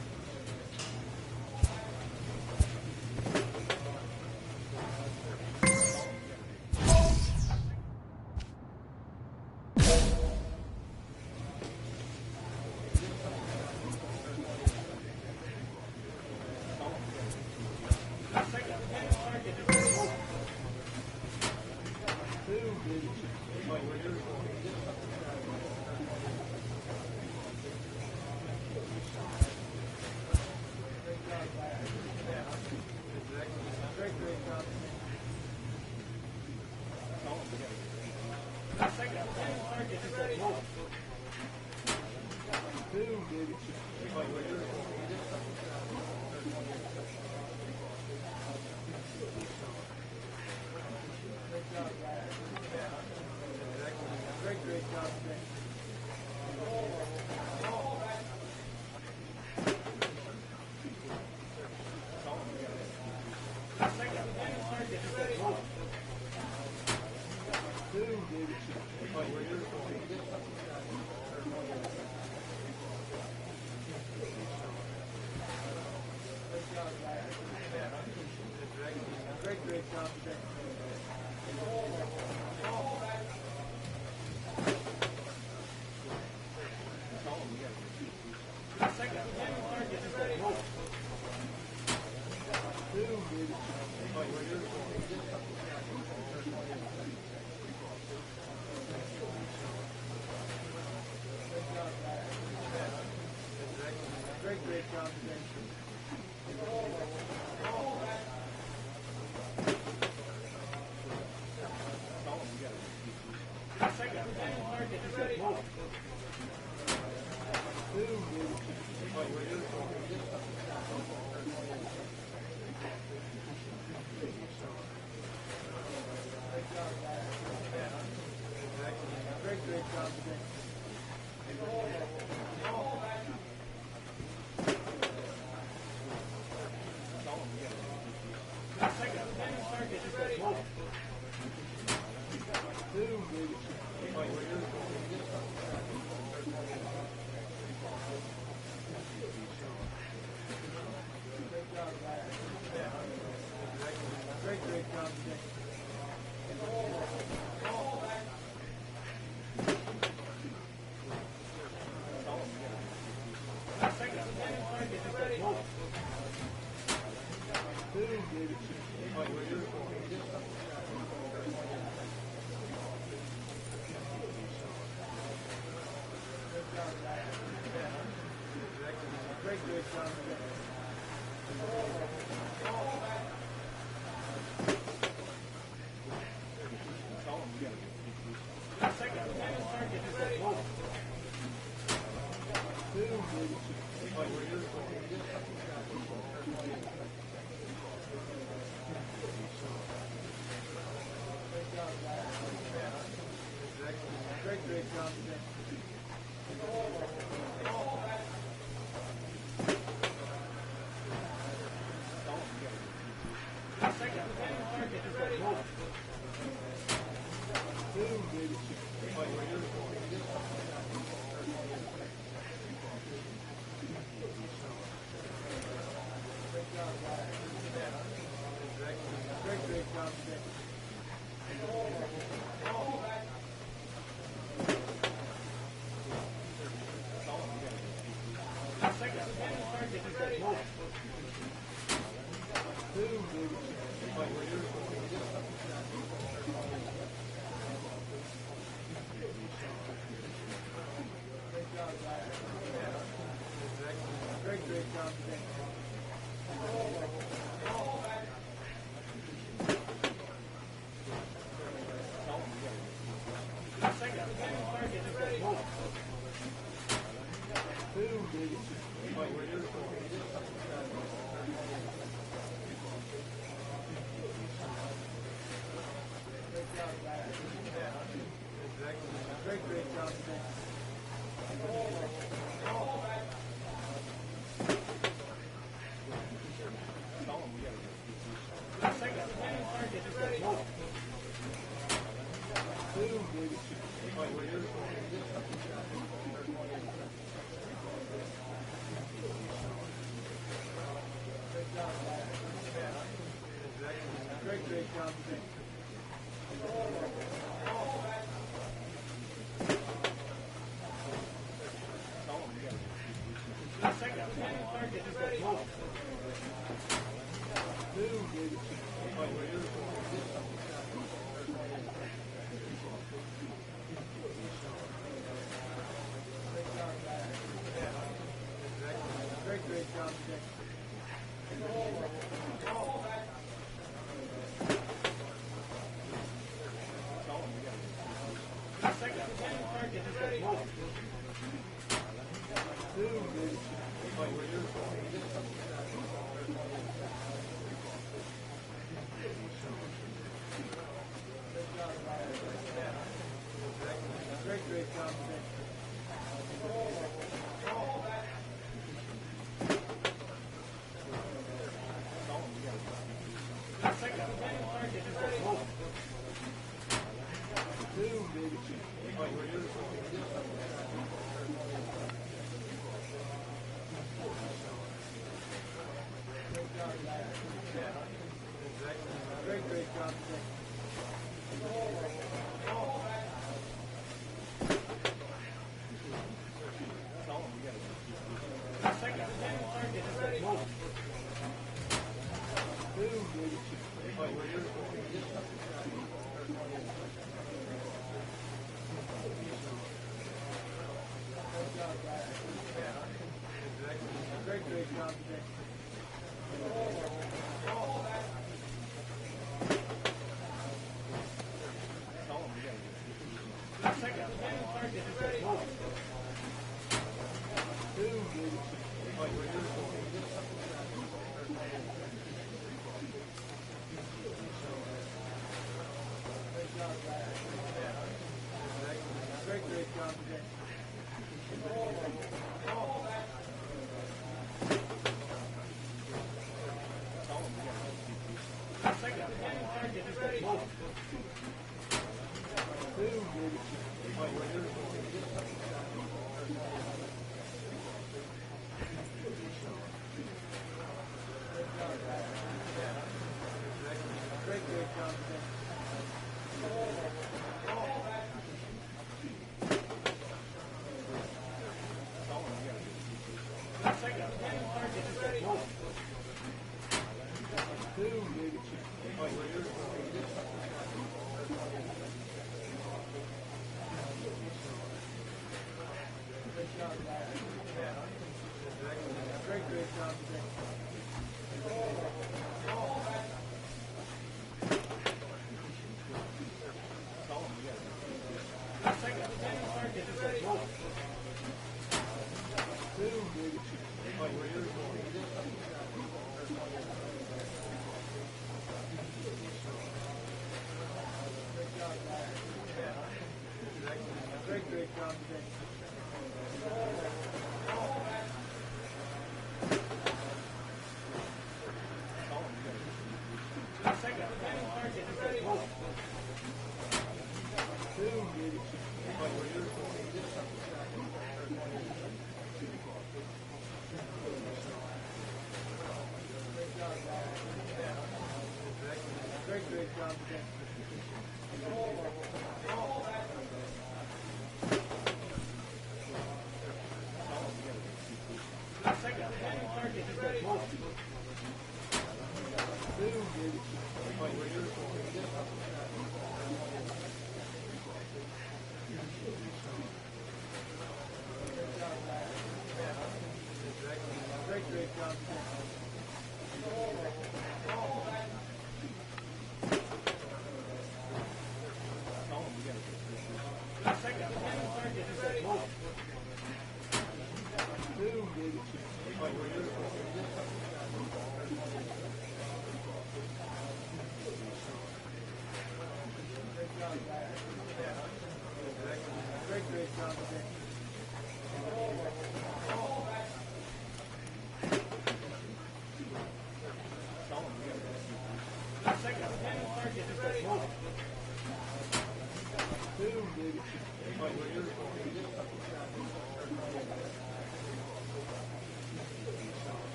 Great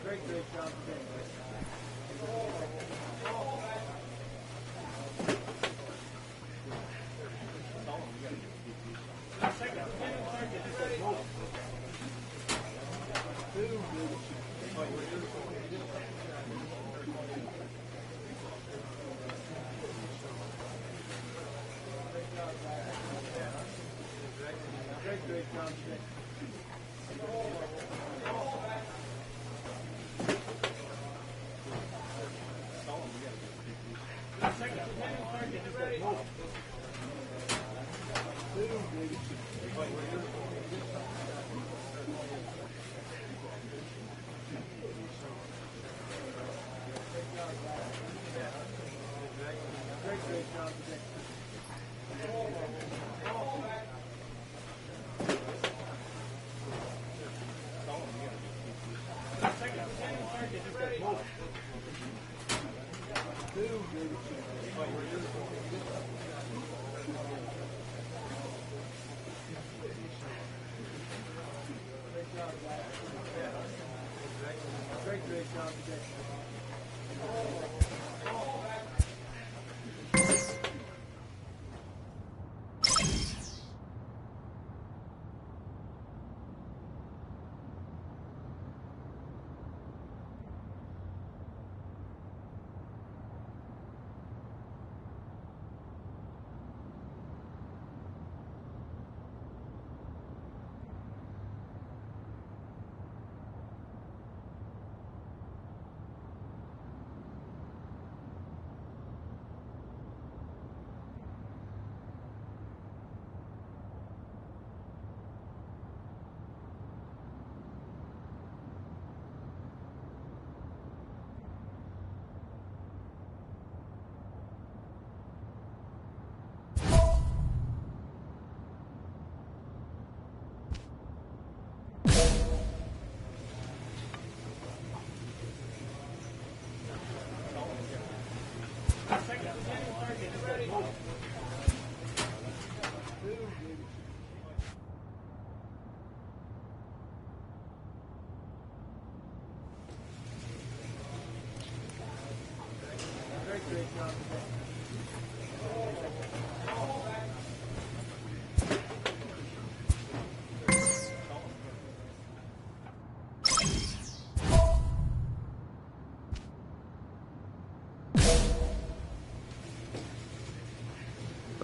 Great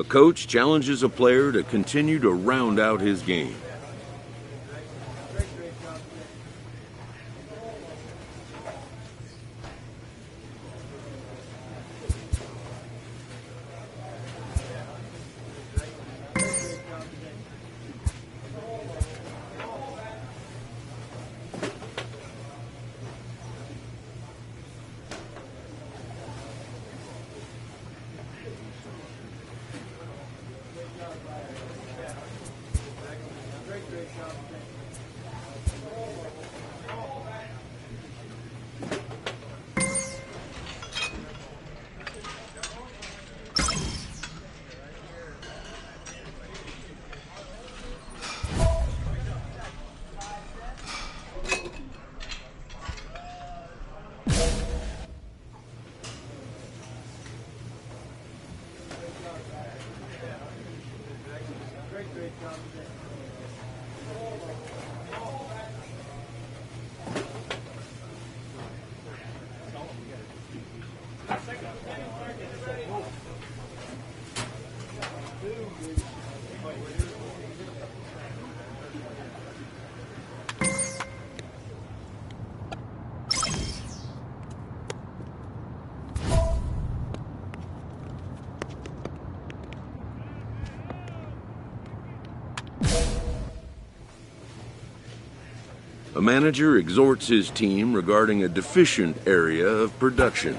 A coach challenges a player to continue to round out his game. A manager exhorts his team regarding a deficient area of production.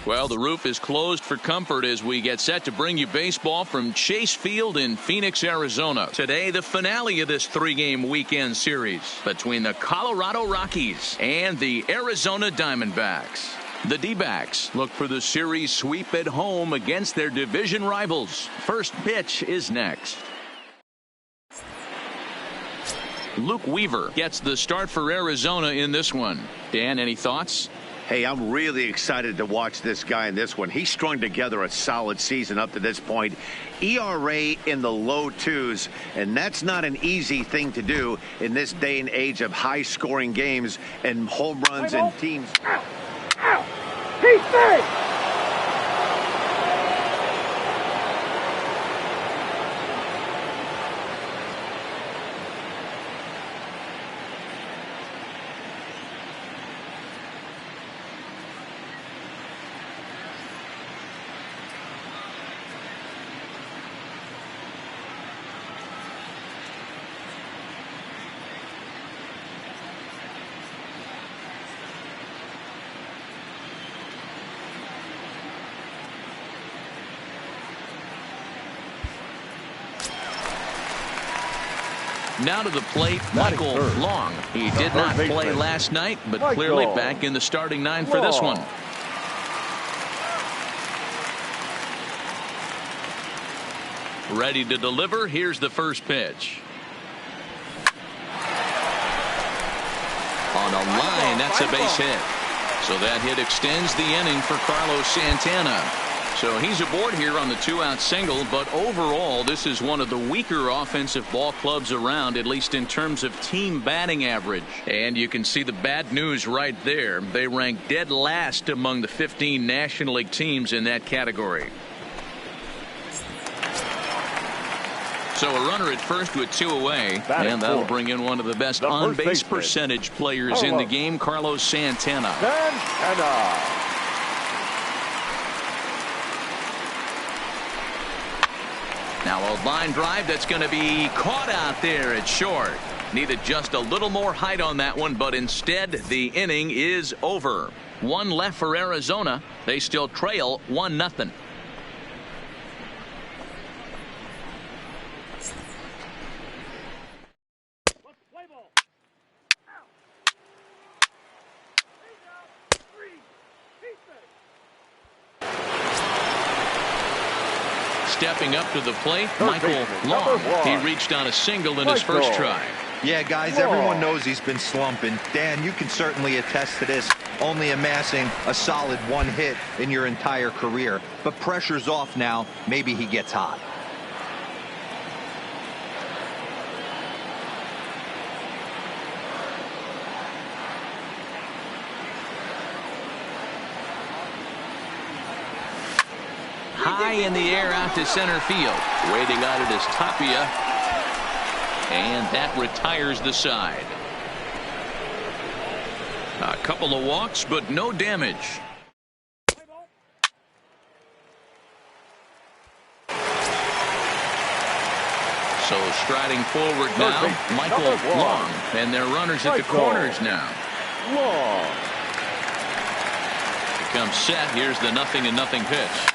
Well, the roof is closed for comfort as we get set to bring you baseball from Chase Field in Phoenix, Arizona. Today, the finale of this three-game weekend series between the Colorado Rockies and the Arizona Diamondbacks. The D-backs look for the series sweep at home against their division rivals. First pitch is next. Luke Weaver gets the start for Arizona in this one. Dan, any thoughts? Hey, I'm really excited to watch this guy in this one. He strung together a solid season up to this point. ERA in the low twos, and that's not an easy thing to do in this day and age of high-scoring games and home runs and teams. Ow! Ow! He's safe! Now to the plate, Michael Long. He did not play last night, but clearly back in the starting nine for this one. Ready to deliver. Here's the first pitch. On a line, that's a base hit. So that hit extends the inning for Carlos Santana. So he's aboard here on the two-out single, but overall this is one of the weaker offensive ball clubs around, at least in terms of team batting average. And you can see the bad news right there. They rank dead last among the 15 National League teams in that category. So a runner at first with two away, and that'll bring in one of the best on-base percentage players in the game, Carlos Santana. Now a line drive that's going to be caught out there at short. Needed just a little more height on that one, but instead the inning is over. One left for Arizona. They still trail 1-0. Stepping up to the plate, Michael Long. He reached on a single in his first try. Yeah, guys, everyone knows he's been slumping. Dan, you can certainly attest to this, only amassing a solid one hit in your entire career. But pressure's off now. Maybe he gets hot. High in the air out to center field. Waiting on it is Tapia. And that retires the side. A couple of walks, but no damage. So striding forward now, Michael Long. And their runners at the corners now. Becomes set. Here's the 0-0 pitch.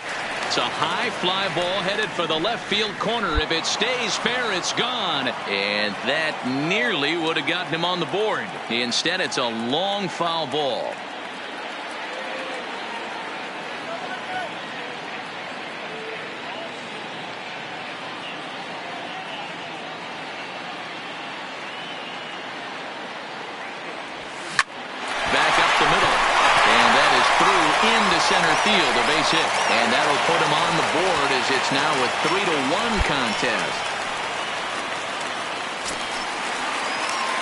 It's a high fly ball headed for the left field corner. If it stays fair, it's gone. And that nearly would have gotten him on the board. Instead, it's a long foul ball. field, a base hit. And that'll put him on the board as it's now a 3-1 contest.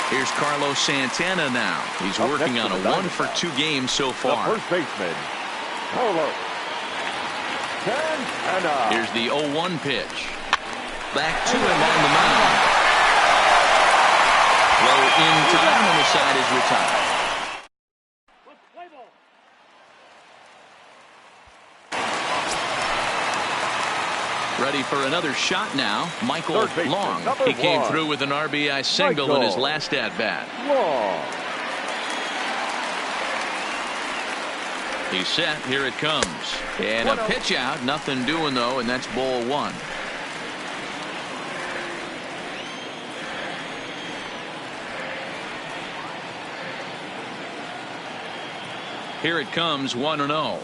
Here's Carlos Santana now. He's working on a 1-for-2 game so far. The first baseman, Carlos Santana. Here's the 0-1 pitch. Back to him on the mound. Throw in time, and the side is retired. Ready for another shot now. Michael Long. He came through with an RBI single in his last at-bat. He's set. Here it comes. And a pitch out. Nothing doing, though, and that's ball one. Here it comes, 1-0.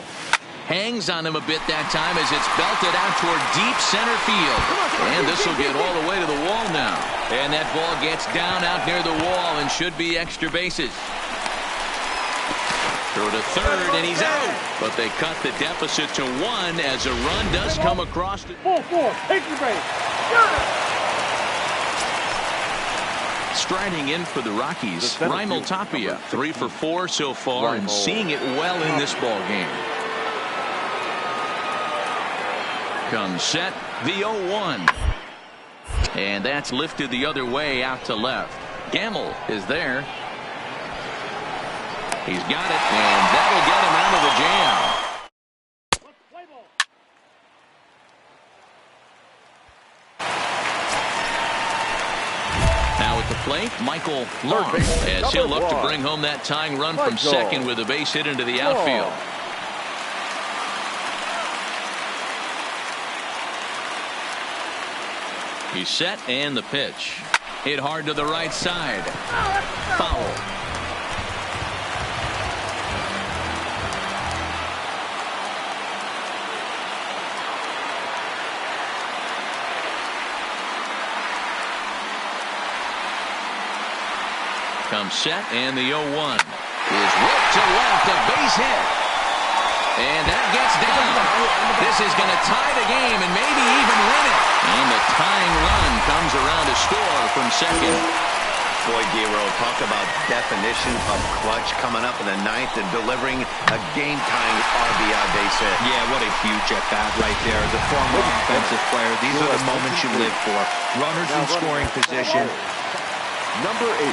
Hangs on him a bit that time as it's belted out toward deep center field. And this will get all the way to the wall now. And that ball gets down out near the wall and should be extra bases. Throw to third, and he's out. But they cut the deficit to 1 as a run does come across. Ball 4, take your base. Striding in for the Rockies, Raimel Tapia, 3 for 4 so far, and seeing it well in this ball game. Comes set, the 0-1. And that's lifted the other way out to left. Gamble is there. He's got it, and that'll get him out of the jam. Now at the plate, Michael Long, as he'll look to bring home that tying run from second with a base hit into the outfield. He's set, and the pitch. Hit hard to the right side. Foul. Comes set, and the 0-1 is whipped to left, a base hit. And that gets down. This is going to tie the game and maybe even win it. And the tying run comes around to score from second. Boy, Giro, talk about definition of clutch coming up in the 9th and delivering a game-tying RBI base hit. Yeah, what a huge at-bat right there. As a former offensive player, these are the moments you live for. Runners in scoring position. Number 8.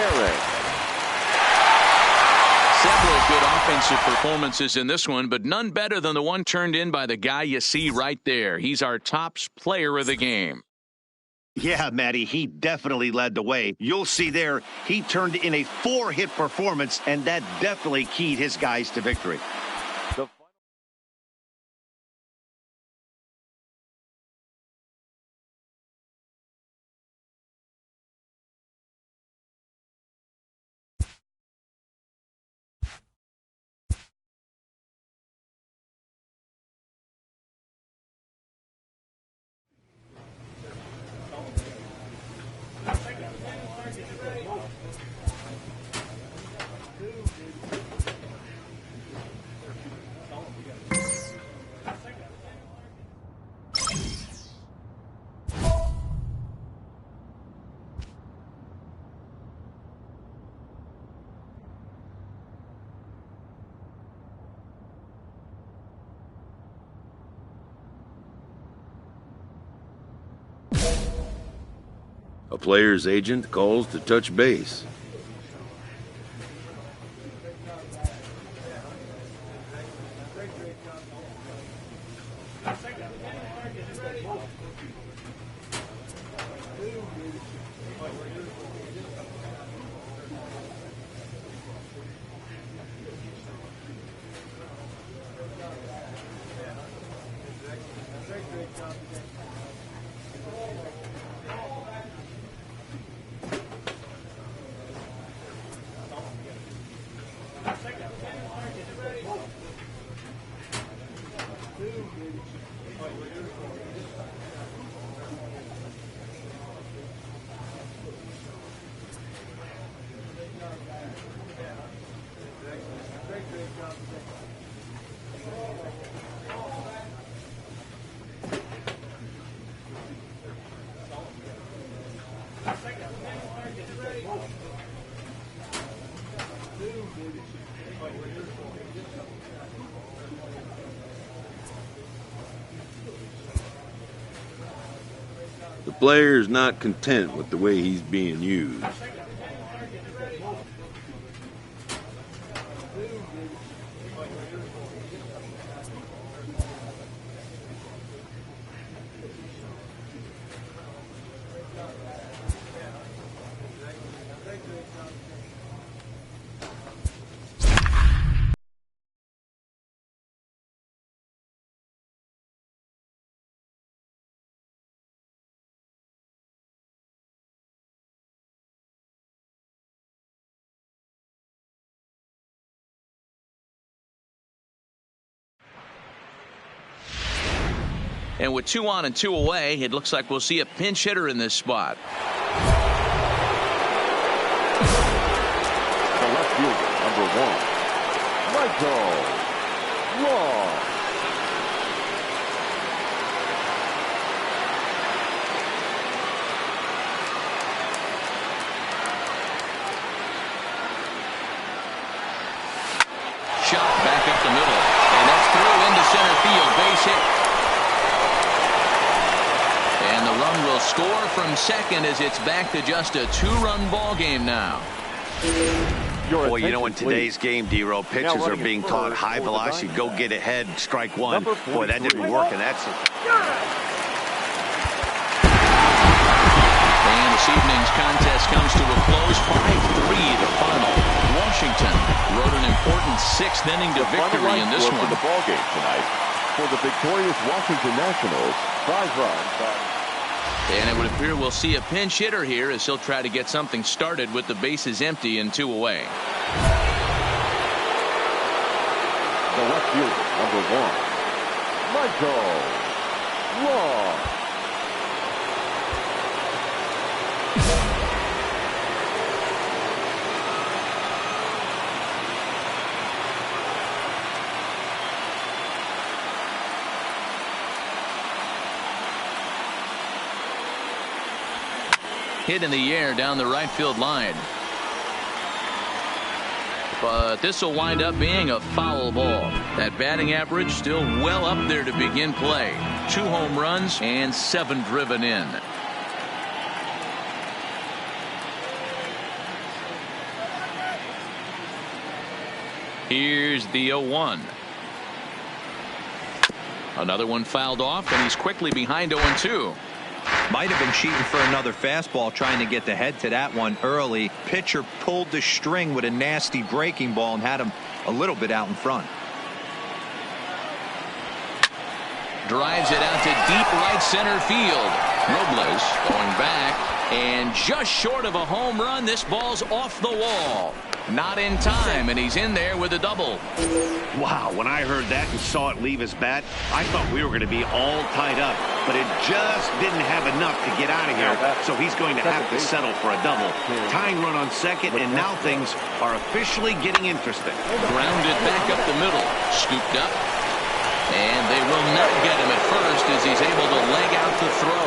Aaron. Several good offensive performances in this one, but none better than the one turned in by the guy you see right there. He's our top player of the game. Yeah, Matty, he definitely led the way. You'll see there, he turned in a 4-hit performance, and that definitely keyed his guys to victory. A player's agent calls to touch base. The player is not content with the way he's being used. And with 2 on and 2 away, it looks like we'll see a pinch hitter in this spot. The left fielder, number 1, Michael Long. Shot back up the middle. And that's through into center field. Base hit. And the run will score from second as it's back to just a 2-run ball game now. Boy, you know, in today's game, D-Row, pitchers are being taught high velocity, go get ahead, strike one. Boy, that didn't work, and that's it. And this evening's contest comes to a close, 5-3 the final. Washington wrote an important 6th inning to victory in this one. The ball game tonight for the victorious Washington Nationals, 5 runs. And it would appear we'll see a pinch hitter here as he'll try to get something started with the bases empty and 2 away. The left fielder, number 1, Michael Long. Hit in the air down the right field line. But this will wind up being a foul ball. That batting average still well up there to begin play. 2 home runs and 7 driven in. Here's the 0-1. Another one fouled off, and he's quickly behind 0-2. Might have been cheating for another fastball, trying to get the head to that one early. Pitcher pulled the string with a nasty breaking ball and had him a little bit out in front. Drives it out to deep right center field. Robles going back, and just short of a home run. This ball's off the wall. Not in time, and he's in there with a double. Wow, when I heard that and saw it leave his bat, I thought we were going to be all tied up, but it just didn't have enough to get out of here, so he's going to have to settle for a double. Tying run on second, and now things are officially getting interesting. Grounded back up the middle, scooped up, and they will not get him at first as he's able to leg out the throw.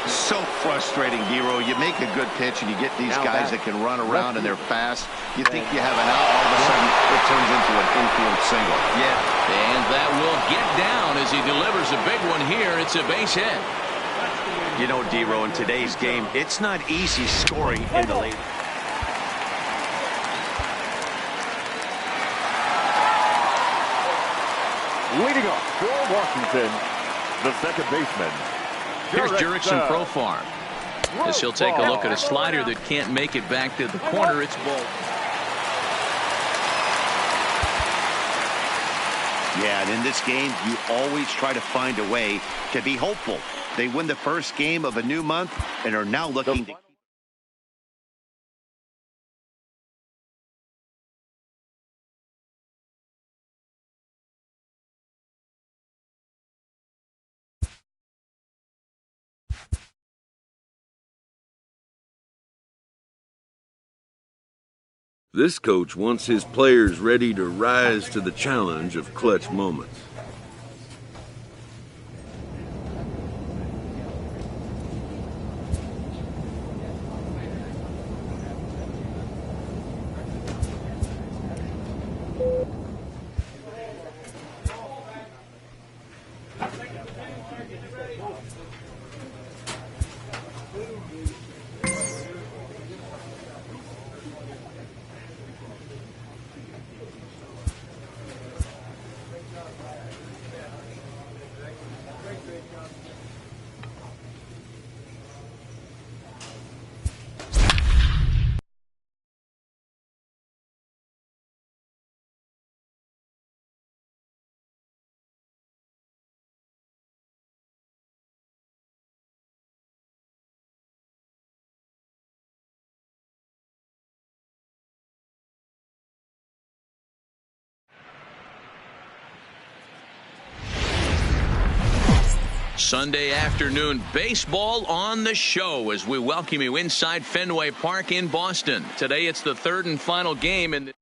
So frustrating, D-Row. You make a good pitch and you get these guys that can run around and they're fast. You think you have an out, all of a sudden it turns into an infield single. Yeah, and that will get down as he delivers a big one here. It's a base hit. You know, D-Row, in today's game, it's not easy scoring in the late. Leading off for Washington, the second baseman. Here's Jurickson Profar. As he'll take a look at a slider that can't make it back to the corner. It's ball. Yeah, and in this game, you always try to find a way to be hopeful. They win the first game of a new month and are now looking to... This coach wants his players ready to rise to the challenge of clutch moments. Sunday afternoon baseball on the show as we welcome you inside Fenway Park in Boston. Today it's the third and final game, and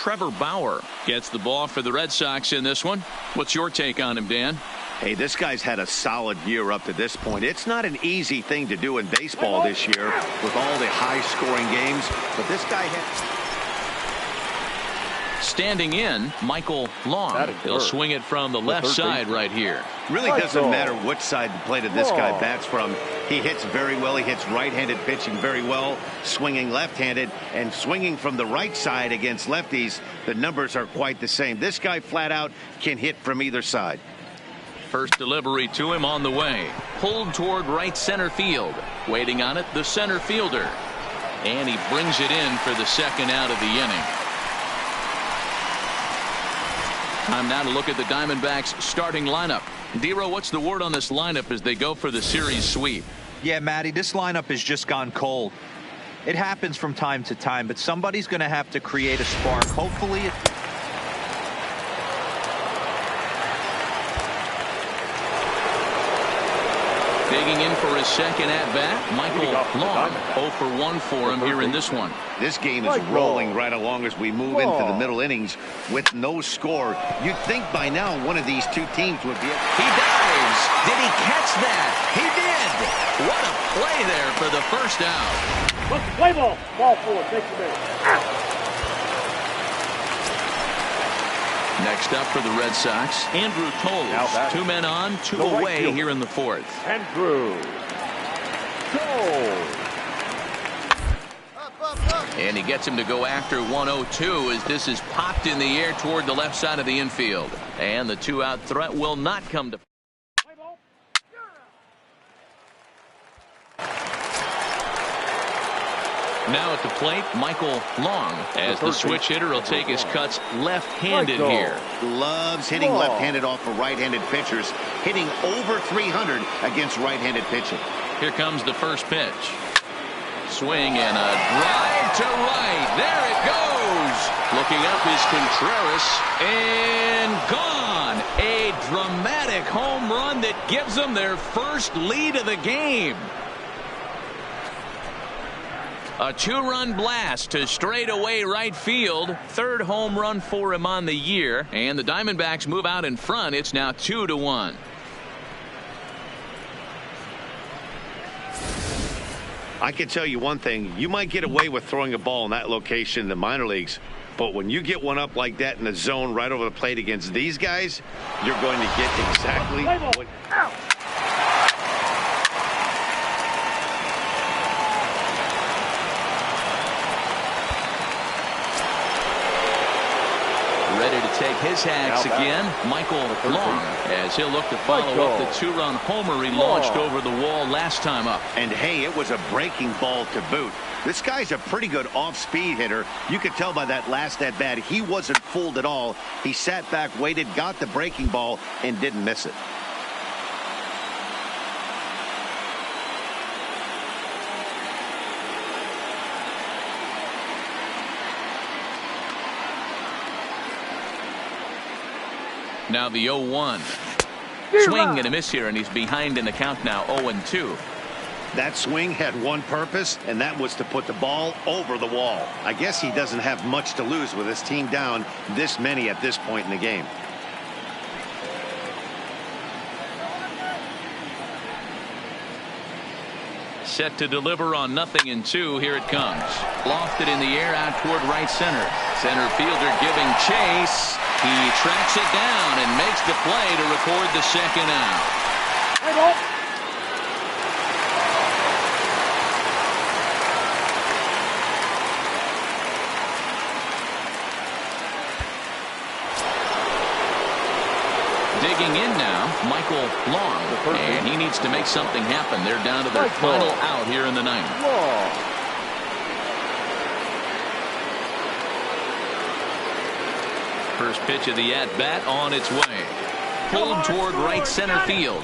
Trevor Bauer gets the ball for the Red Sox in this one. What's your take on him, Dan? Hey, this guy's had a solid year up to this point. It's not an easy thing to do in baseball this year with all the high-scoring games, but this guy has... Standing in, Michael Long. He'll swing it from the left side right here. Really doesn't matter which side of the plate this guy bats from. He hits very well. He hits right-handed pitching very well, swinging left-handed, and swinging from the right side against lefties. The numbers are quite the same. This guy flat out can hit from either side. First delivery to him on the way. Pulled toward right center field. Waiting on it, the center fielder. And he brings it in for the second out of the inning. Time now to look at the Diamondbacks starting lineup. Dero, what's the word on this lineup as they go for the series sweep? Yeah, Matty, this lineup has just gone cold. It happens from time to time, but somebody's going to have to create a spark. Hopefully it... Digging in for his second at-bat, Michael Long. 0 for 1 for him here in this one. This game is rolling right along as we move into the middle innings with no score. You'd think by now one of these two teams would be... He dives. Did he catch that? He did. What a play there for the first out. Let's play ball. Ball 4. Take the base. Next up for the Red Sox, Andrew Toles. 2 men on, 2 away here in the fourth. Andrew Toles. And he gets him to go after 102 as this is popped in the air toward the left side of the infield. And the 2-out threat will not come to... Now at the plate, Michael Long, as the switch hitter will take his cuts left-handed here. Loves hitting left-handed off of right-handed pitchers, hitting over 300 against right-handed pitching. Here comes the first pitch. Swing and a drive to right. There it goes. Looking up is Contreras, and gone. A dramatic home run that gives them their first lead of the game. A 2-run blast to straightaway right field. Third home run for him on the year. And the Diamondbacks move out in front. It's now 2-1. I can tell you one thing. You might get away with throwing a ball in that location in the minor leagues. But when you get one up like that in the zone right over the plate against these guys, you're going to get exactly what... Ready to take his hacks again, Michael Long, as he'll look to follow up the 2-run homer he launched over the wall last time up. And hey, it was a breaking ball to boot. This guy's a pretty good off-speed hitter. You could tell by that last at-bat he wasn't fooled at all. He sat back, waited, got the breaking ball, and didn't miss it. Now the 0-1. Swing and a miss here, and he's behind in the count now, 0-2. That swing had one purpose, and that was to put the ball over the wall. I guess he doesn't have much to lose with his team down this many at this point in the game. Set to deliver on 0-2. Here it comes. Lofted in the air out toward right center. Center fielder giving chase. He tracks it down and makes the play to record the second out. Play ball. Digging in now, Michael Long, and he needs to make something happen. They're down to their final out here in the ninth. First pitch of the at-bat on its way. Pulled toward right center field.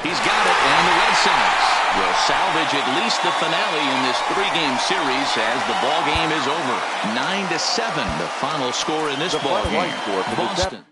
He's got it, and the Red Sox will salvage at least the finale in this three-game series as the ball game is over. 9-7, the final score in this ball game. Boston.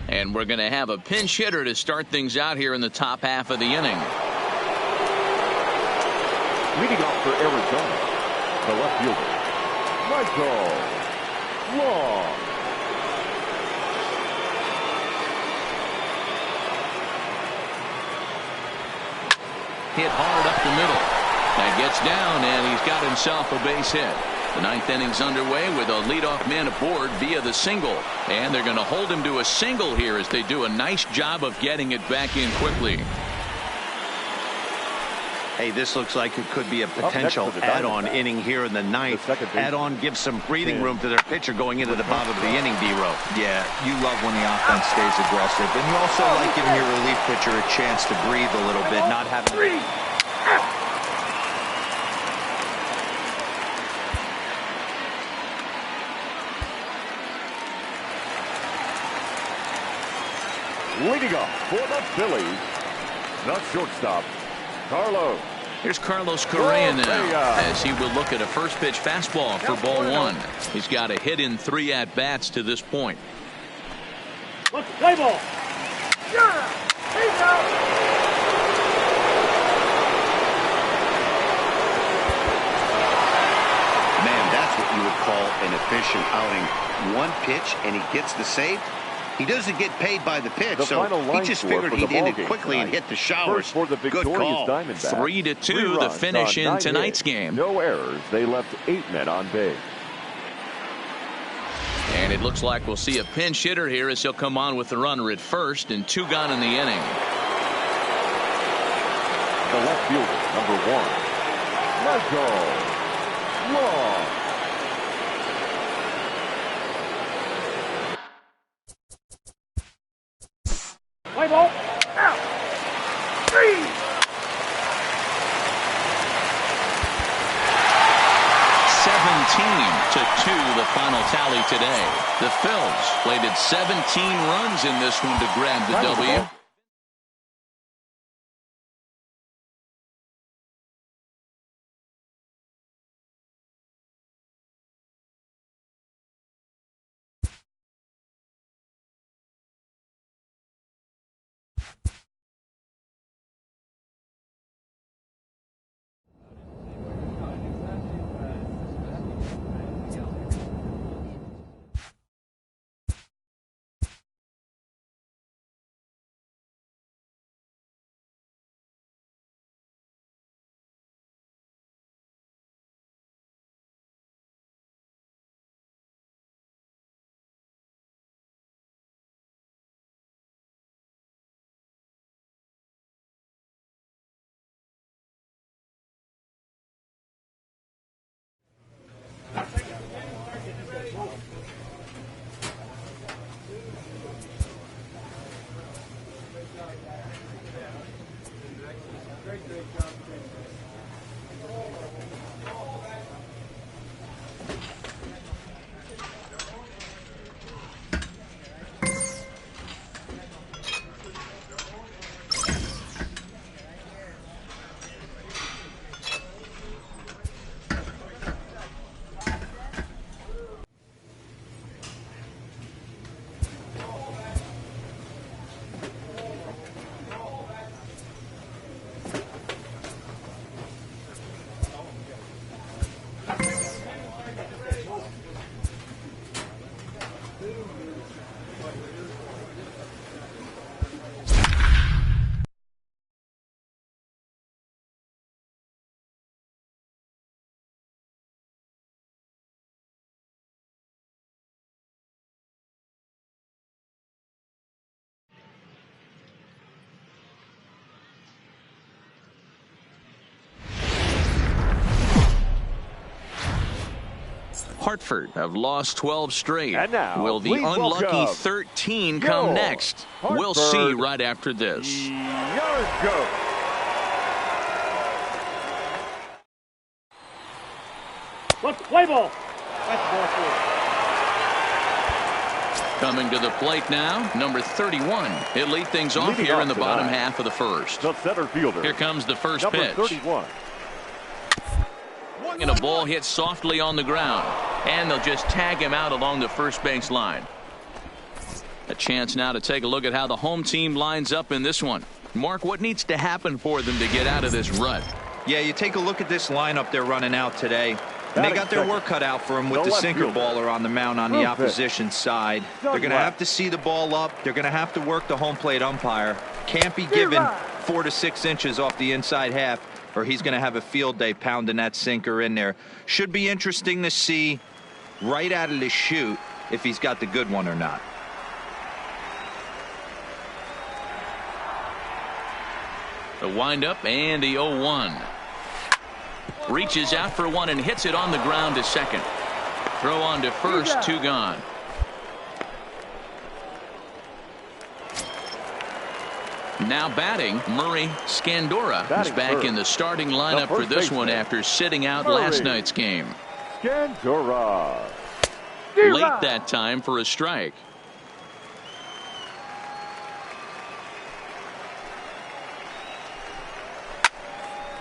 And we're going to have a pinch hitter to start things out here in the top half of the inning. Leading off for Arizona, the left fielder, Michael Long. Hit hard up the middle. That gets down, and he's got himself a base hit. The ninth inning's underway with a leadoff man aboard via the single. And they're going to hold him to a single here as they do a nice job of getting it back in quickly. Hey, this looks like it could be a potential add-on inning here in the ninth. Add-on gives some breathing room to their pitcher going into the bottom of the inning, D-Row. Yeah, you love when the offense stays aggressive. And you also like giving your relief pitcher a chance to breathe a little bit, not having... Leading off for the Phillies, the shortstop, Carlos. Here's Carlos Correa now as he will look at a first pitch fastball for ball one. He's got a hit in 3 at-bats to this point. Let's play ball. Yeah. He's out. Man, that's what you would call an efficient outing. One pitch and he gets the save. He doesn't get paid by the pitch, so he just figured he'd end it quickly and hit the showers. For the Good call. 3-2 the finish in tonight's game. No errors. They left 8 men on base. And it looks like we'll see a pinch hitter here as he'll come on with the runner at first and 2 gone in the inning. The left fielder, number 1, Michael Long. Play ball. Out. 3. 17-2 the final tally today. The Phils plated 17 runs in this one to grab the W. Hartford have lost 12 straight. And now, will the unlucky welcome 13 come next? Hartford We'll see right after this. Yargo. Let's play ball. That's ball four. Coming to the plate now, number 31. He'll lead things off Leading here off in the bottom tonight, half of the first. The center fielder. Here comes the first number pitch. 31. And a ball hit softly on the ground. And they'll just tag him out along the first base line. A chance now to take a look at how the home team lines up in this one. Mark, what needs to happen for them to get out of this rut? Yeah, you take a look at this lineup they're running out today. And they got their work cut out for them with the sinker baller on the mound on the opposition side. They're going to have to see the ball up. They're going to have to work the home plate umpire. Can't be given 4 to 6 inches off the inside half, or he's going to have a field day pounding that sinker in there. Should be interesting to see right out of the chute if he's got the good one or not. The windup and the 0-1. Reaches out for one and hits it on the ground to second. Throw on to first, 2 gone. Now batting, Murray Scandora, who's back in the starting lineup for this one after sitting out last night's game. Scandora. Late that time for a strike.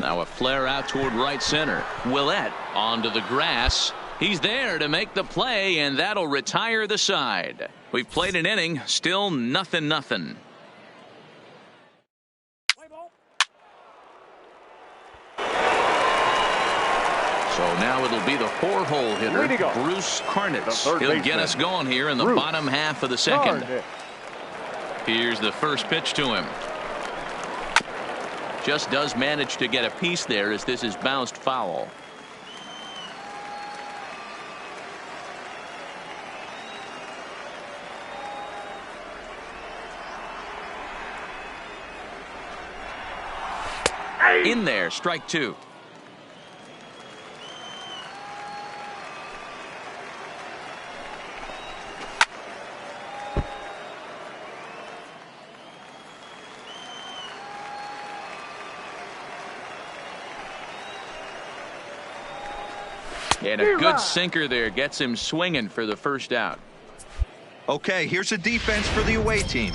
Now a flare out toward right center. Willett onto the grass. He's there to make the play, and that'll retire the side. We've played an inning, still 0-0. So now it'll be the 4-hole hitter, Bruce Karnitz. He'll get us going here in the bottom half of the second. Here's the first pitch to him. Just does manage to get a piece there as this is bounced foul. In there, strike 2. And a good sinker there gets him swinging for the first out. Okay, here's a defense for the away team.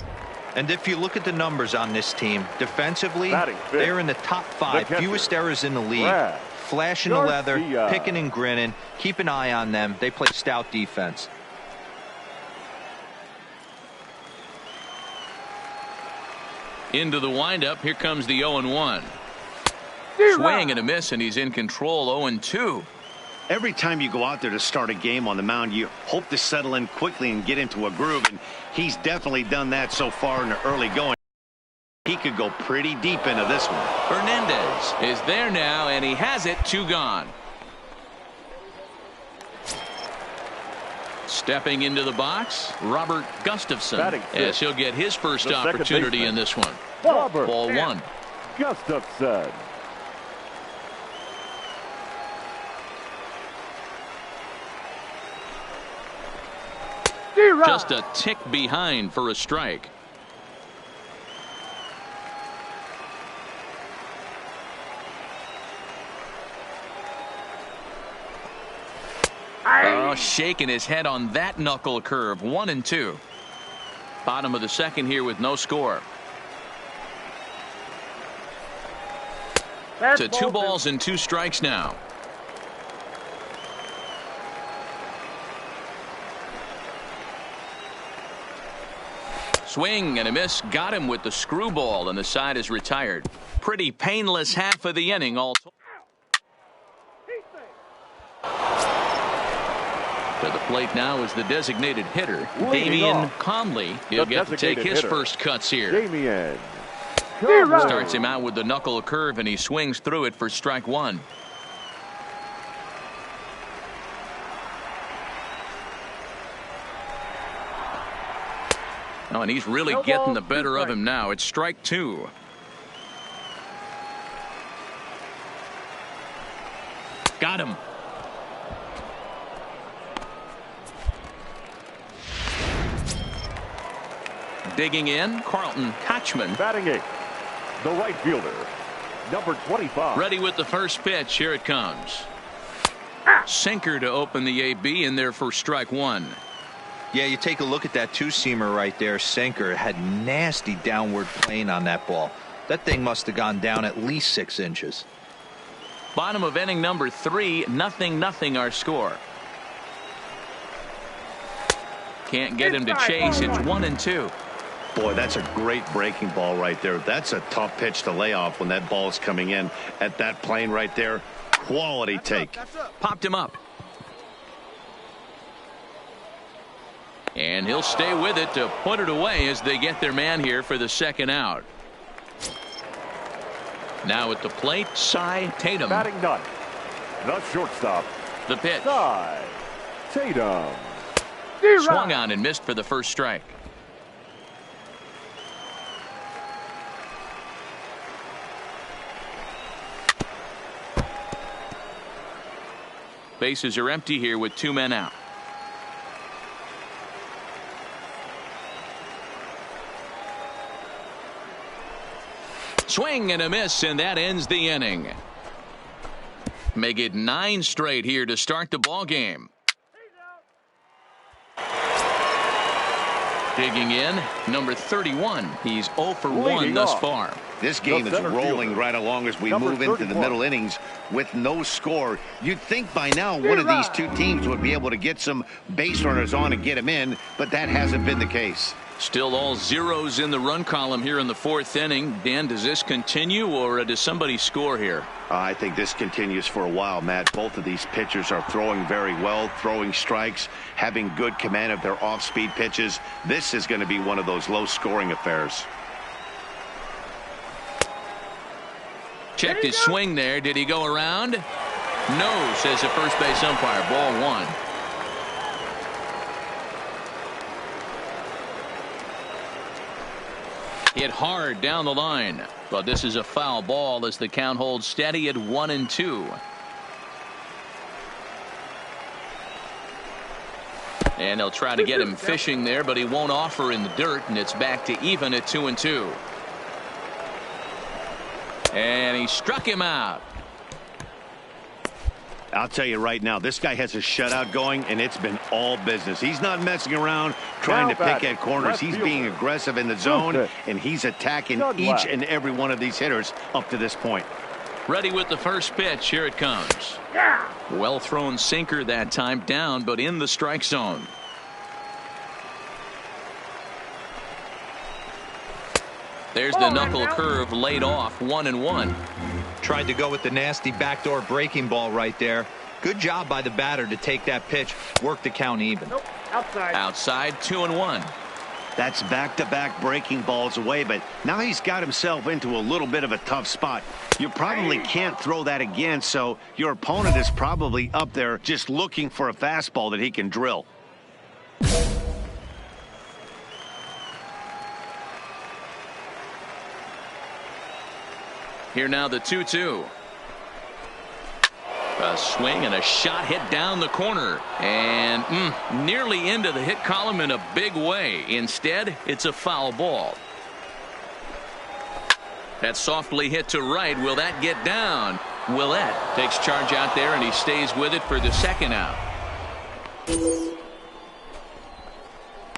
And if you look at the numbers on this team, defensively, they're in the top 5, fewest errors in the league. Flashing the leather, picking and grinning. Keep an eye on them. They play stout defense. Into the windup. Here comes the 0-1. Swing and a miss, and he's in control. 0-2. Every time you go out there to start a game on the mound, you hope to settle in quickly and get into a groove, and he's definitely done that so far in the early going. He could go pretty deep into this one. Hernandez is there now, and he has it. 2 gone. Stepping into the box, Robert Gustafson, as he'll get his first opportunity in this one. Ball 1. Gustafson. Just a tick behind for a strike. Oh, shaking his head on that knuckle curve. 1-2. Bottom of the second here with no score. To 2 balls and 2 strikes now. Swing and a miss. Got him with the screwball, and the side is retired. Pretty painless half of the inning. All to the plate now is the designated hitter, Damian Conley. He'll get to take his first cuts here. Damian Starts him out with the knuckle curve, and he swings through it for strike 1. Oh, and he's really getting the better of him now. It's strike 2. Got him. Digging in, Carlton Kochman. Batting 8th, the right fielder, number 25. Ready with the first pitch. Here it comes. Sinker to open the AB in there for strike 1. Yeah, you take a look at that two-seamer right there. Sinker had nasty downward plane on that ball. That thing must have gone down at least 6 inches. Bottom of inning number 3, 0-0 our score. Can't get him to chase. It's 1-2. Boy, that's a great breaking ball right there. That's a tough pitch to lay off when that ball is coming in at that plane right there. Quality take. Popped him up. And he'll stay with it to put it away as they get their man here for the second out. Now at the plate, Cy Tatum. Batting 9th, the shortstop. The pitch. Cy Tatum. Swung on and missed for the first strike. Bases are empty here with 2 men out. Swing and a miss, and that ends the inning. Make it 9 straight here to start the ball game. Digging in, number 31. He's 0 for 1 thus far. This game is rolling right along as we move into the middle innings with no score. You'd think by now one of these two teams would be able to get some base runners on and get them in, but that hasn't been the case. Still all zeros in the run column here in the 4th inning. Dan, does this continue, or does somebody score here? I think this continues for a while, Matt. Both of these pitchers are throwing very well, throwing strikes, having good command of their off-speed pitches. This is going to be one of those low-scoring affairs. Checked his swing there. Did he go around? No, says the first base umpire. Ball 1. Hit hard down the line, but this is a foul ball as the count holds steady at 1-2. And they'll try to get him fishing there, but he won't offer in the dirt, and it's back to even at 2-2. And he struck him out. I'll tell you right now, this guy has a shutout going, and it's been all business. He's not messing around trying to pick at corners. He's being aggressive in the zone, and he's attacking each and every one of these hitters up to this point. Ready with the first pitch. Here it comes. Well thrown sinker that time, down but in the strike zone. There's the knuckle curve laid off. 1-1. Tried to go with the nasty backdoor breaking ball right there. Good job by the batter to take that pitch, work the count even. Nope. Outside 2-1. That's back-to-back breaking balls away, but now he's got himself into a little bit of a tough spot. You probably can't throw that again, so your opponent is probably up there just looking for a fastball that he can drill. Here now the 2-2. A swing and a shot hit down the corner, and nearly into the hit column in a big way. Instead, it's a foul ball. That softly hit to right. Will that get down? Willette takes charge out there, and he stays with it for the second out.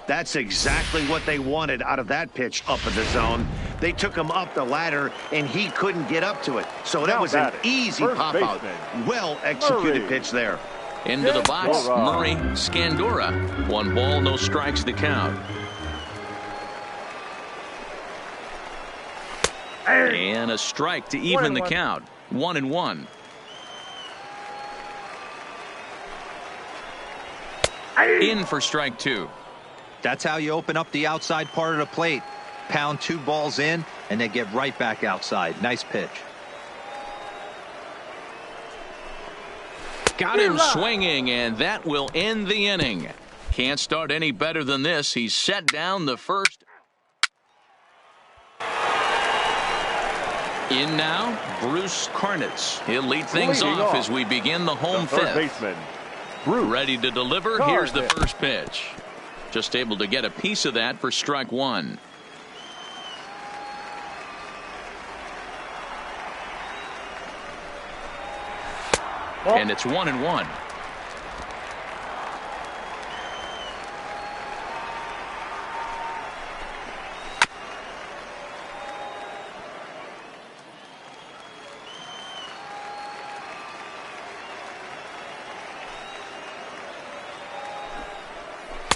That's exactly what they wanted out of that pitch up in the zone. They took him up the ladder, and he couldn't get up to it. So that was an easy pop-out. Well-executed pitch there. Into the box, Murray Scandura. 1 ball, no strikes to count. And a strike to even the count. 1-1. In for strike 2. That's how you open up the outside part of the plate. Pound 2 balls in, and then get right back outside. Nice pitch. Got him swinging, and that will end the inning. Can't start any better than this. He's set down the first. In now, Bruce Karnitz. He'll lead things off as we begin the home fifth. Baseman, Ready to deliver. Here's the first pitch. Just able to get a piece of that for strike 1. And it's 1-1.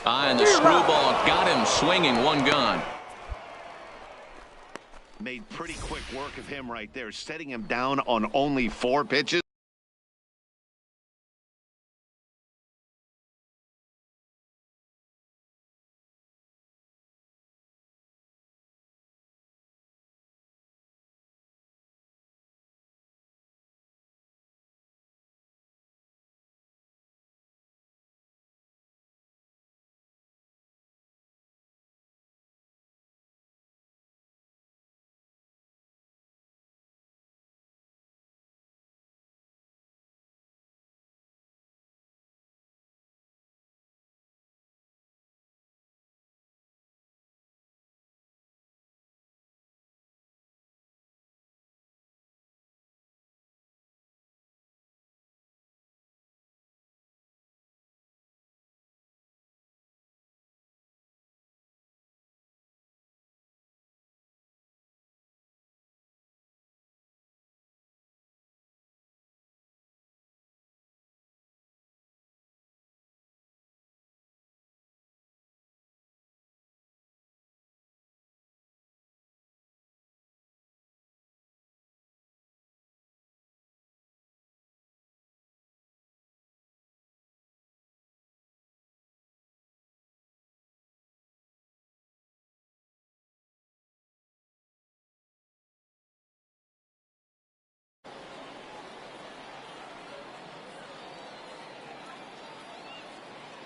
And the screwball got him swinging. 1 gone. Made pretty quick work of him right there, setting him down on only 4 pitches.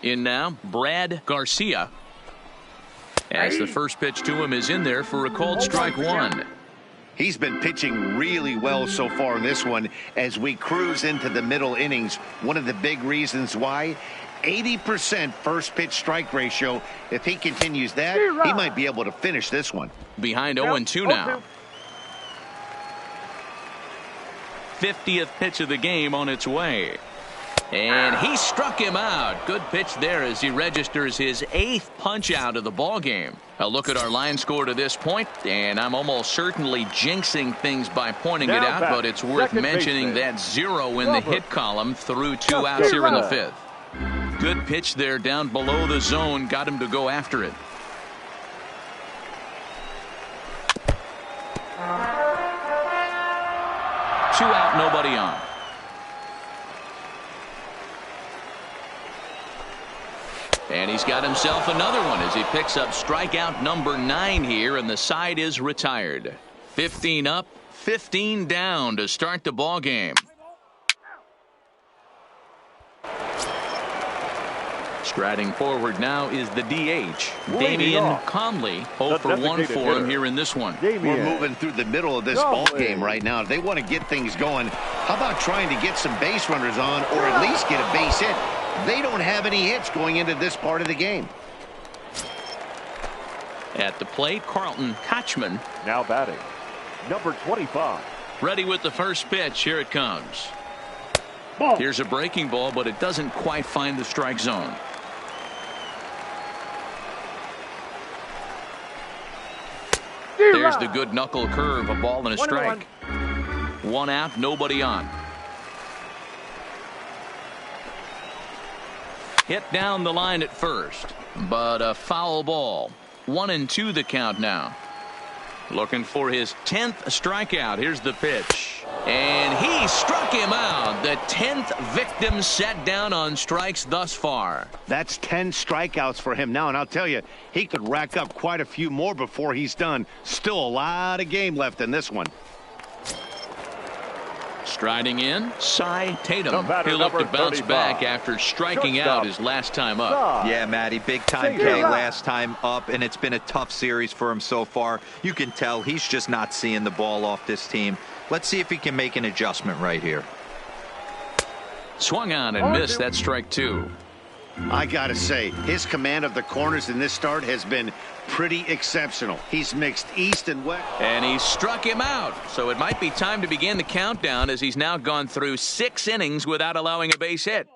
In now, Brad Garcia. As the first pitch to him is in there for a called strike 1. He's been pitching really well so far in this one as we cruise into the middle innings. One of the big reasons why, 80% first pitch strike ratio. If he continues that, he might be able to finish this one. Behind 0-2 now. 50th pitch of the game on its way. And he struck him out. Good pitch there as he registers his 8th punch out of the ball game. A look at our line score to this point, and I'm almost certainly jinxing things by pointing it out, but it's worth mentioning that 0 in the hit column through 2 outs here in the 5th. Good pitch there down below the zone, got him to go after it. Two out, nobody on. And he's got himself another one as he picks up strikeout number 9 here, and the side is retired. 15 up, 15 down to start the ball game. Striding forward now is the DH, Damian Conley. 0 for 1 for him here in this one. We're moving through the middle of this ball game right now. If they want to get things going, how about trying to get some base runners on, or at least get a base hit? They don't have any hits going into this part of the game. At the plate, Carlton Kochman. Now batting, number 25. Ready with the first pitch. Here it comes. Ball. Here's a breaking ball, but it doesn't quite find the strike zone. There's the good knuckle curve, a ball and a strike. One out, nobody on. Hit down the line at first, but a foul ball. 1-2 the count now. Looking for his 10th strikeout. Here's the pitch. And he struck him out. The 10th victim set down on strikes thus far. That's 10 strikeouts for him now, and I'll tell you, he could rack up quite a few more before he's done. Still a lot of game left in this one. Striding in, Cy Tatum. He'll look to bounce back after striking out his last time up. Yeah, Matty, big time K last time up, and it's been a tough series for him so far. You can tell he's just not seeing the ball off this team. Let's see if he can make an adjustment right here. Swung on and missed. That strike two. I gotta say, his command of the corners in this start has been pretty exceptional. He's mixed east and west. And he struck him out. So it might be time to begin the countdown, as he's now gone through 6 innings without allowing a base hit.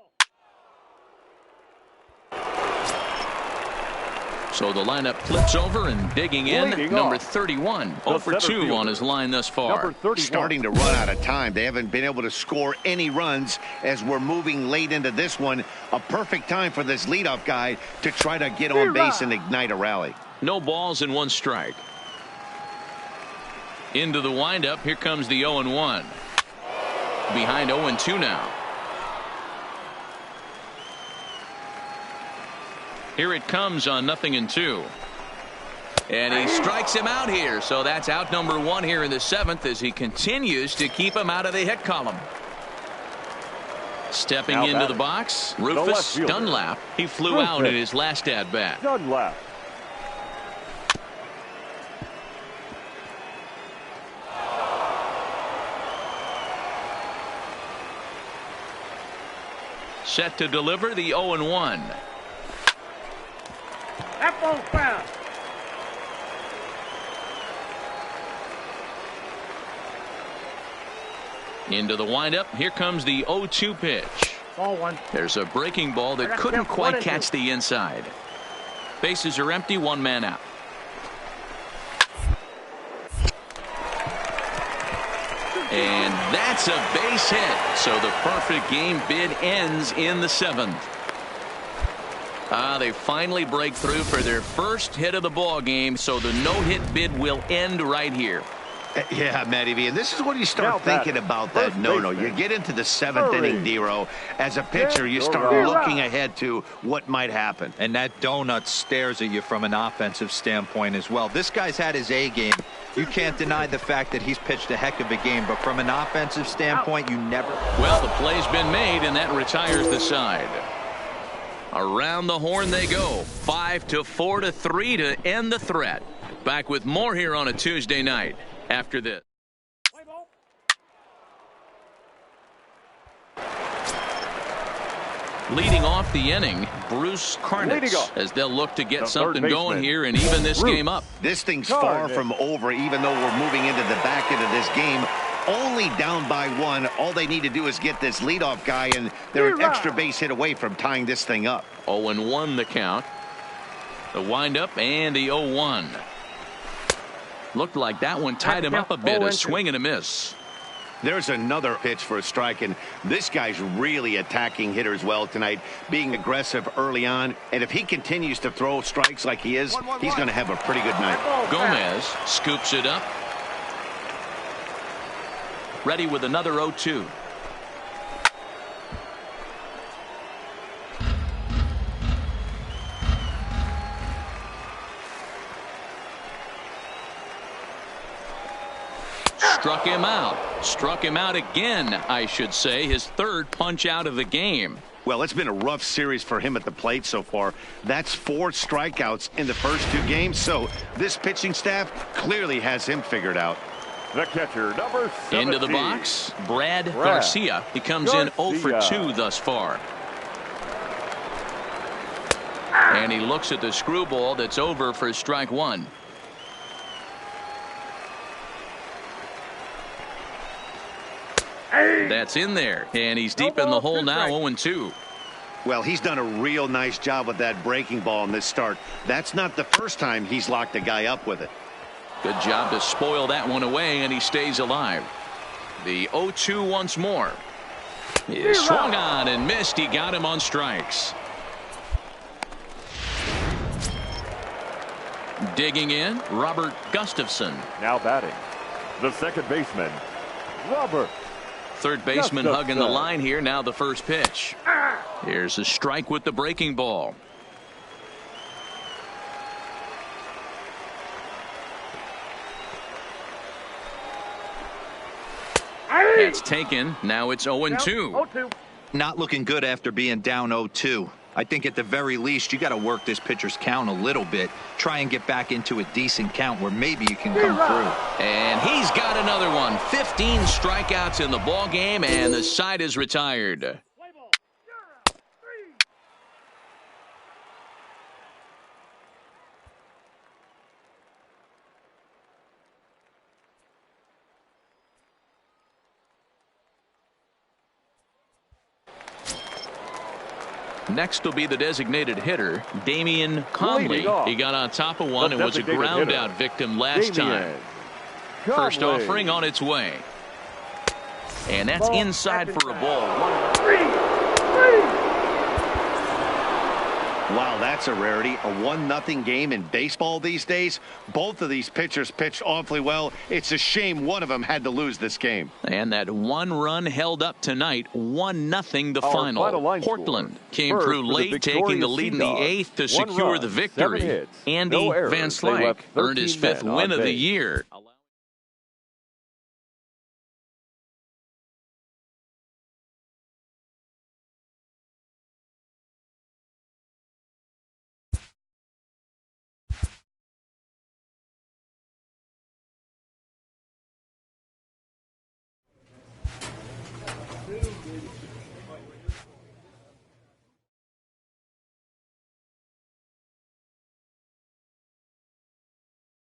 So the lineup flips over, and digging in, number 31. 0 for 2 on his line thus far. Starting to run out of time. They haven't been able to score any runs as we're moving late into this one. A perfect time for this leadoff guy to try to get on base and ignite a rally. No balls and 1 strike. Into the windup. Here comes the 0-1. Behind 0-2 now. Here it comes on 0-2. And he strikes him out here. So that's out number 1 here in the 7th, as he continues to keep him out of the hit column. Stepping Now into the box, Rufus Dunlap. He flew out in his last at-bat. Dunlap. Set to deliver the 0-1. That ball's foul. Into the windup. Here comes the 0-2 pitch. Ball 1. There's a breaking ball that couldn't quite catch the inside. Bases are empty, 1 man out. And that's a base hit. So the perfect game bid ends in the 7th. They finally break through for their first hit of the ball game, so the no-hit bid will end right here. Yeah, Matty V, and this is when you start thinking about that no-no. You get into the 7th inning, Dero. As a pitcher, you start looking ahead to what might happen. And that donut stares at you from an offensive standpoint as well. This guy's had his A game. You can't deny the fact that he's pitched a heck of a game, but from an offensive standpoint, you never... Well, the play's been made, and that retires the side. Around the horn they go. 5-4-3 to end the threat. Back with more here on a Tuesday night after this. Leading off the inning, Bruce Karnitz, as they'll look to get something going here and even this game up. This thing's far from over, even though we're moving into the back end of this game. Only down by 1. All they need to do is get this leadoff guy, and they're an extra base hit away from tying this thing up. 0-1 the count. The windup and the 0-1. Looked like that one tied him up a bit. A swing and a miss. There's another pitch for a strike, and this guy's really attacking hitters well tonight, being aggressive early on. And if he continues to throw strikes like he is, he's going to have a pretty good night. Gomez scoops it up. Ready with another 0-2. Struck him out. Struck him out again, I should say. His 3rd punch out of the game. Well, it's been a rough series for him at the plate so far. That's 4 strikeouts in the first 2 games. So this pitching staff clearly has him figured out. The catcher, number 17. Into the box, Brad Garcia. He comes in 0 for 2 thus far. And he looks at the screwball that's over for strike 1. That's in there, and he's deep in the hole now, 0-2. Well, he's done a real nice job with that breaking ball in this start. That's not the first time he's locked a guy up with it. Good job to spoil that one away, and he stays alive. The 0-2 once more. He swung on and missed. He got him on strikes. Digging in, Robert Gustafson. Now batting, the second baseman, Robert. Third baseman hugging the line here. Now the first pitch. Here's a strike with the breaking ball. It's taken. Now it's 0-2. Not looking good after being down 0-2. I think at the very least you got to work this pitcher's count a little bit. Try and get back into a decent count where maybe you can come through. And he's got another one. 15 strikeouts in the ball game, and the side is retired. Next will be the designated hitter, Damian Conley. He got on top of one and was a ground out victim last time. First offering on its way. And that's inside for a ball. 3-3. Wow, that's a rarity. A 1-0 game in baseball these days. Both of these pitchers pitched awfully well. It's a shame one of them had to lose this game. And that one run held up tonight. 1-0 the final. Portland came through late, taking the lead in the 8th to secure the victory. Andy Van Slyke earned his 5th win of the year.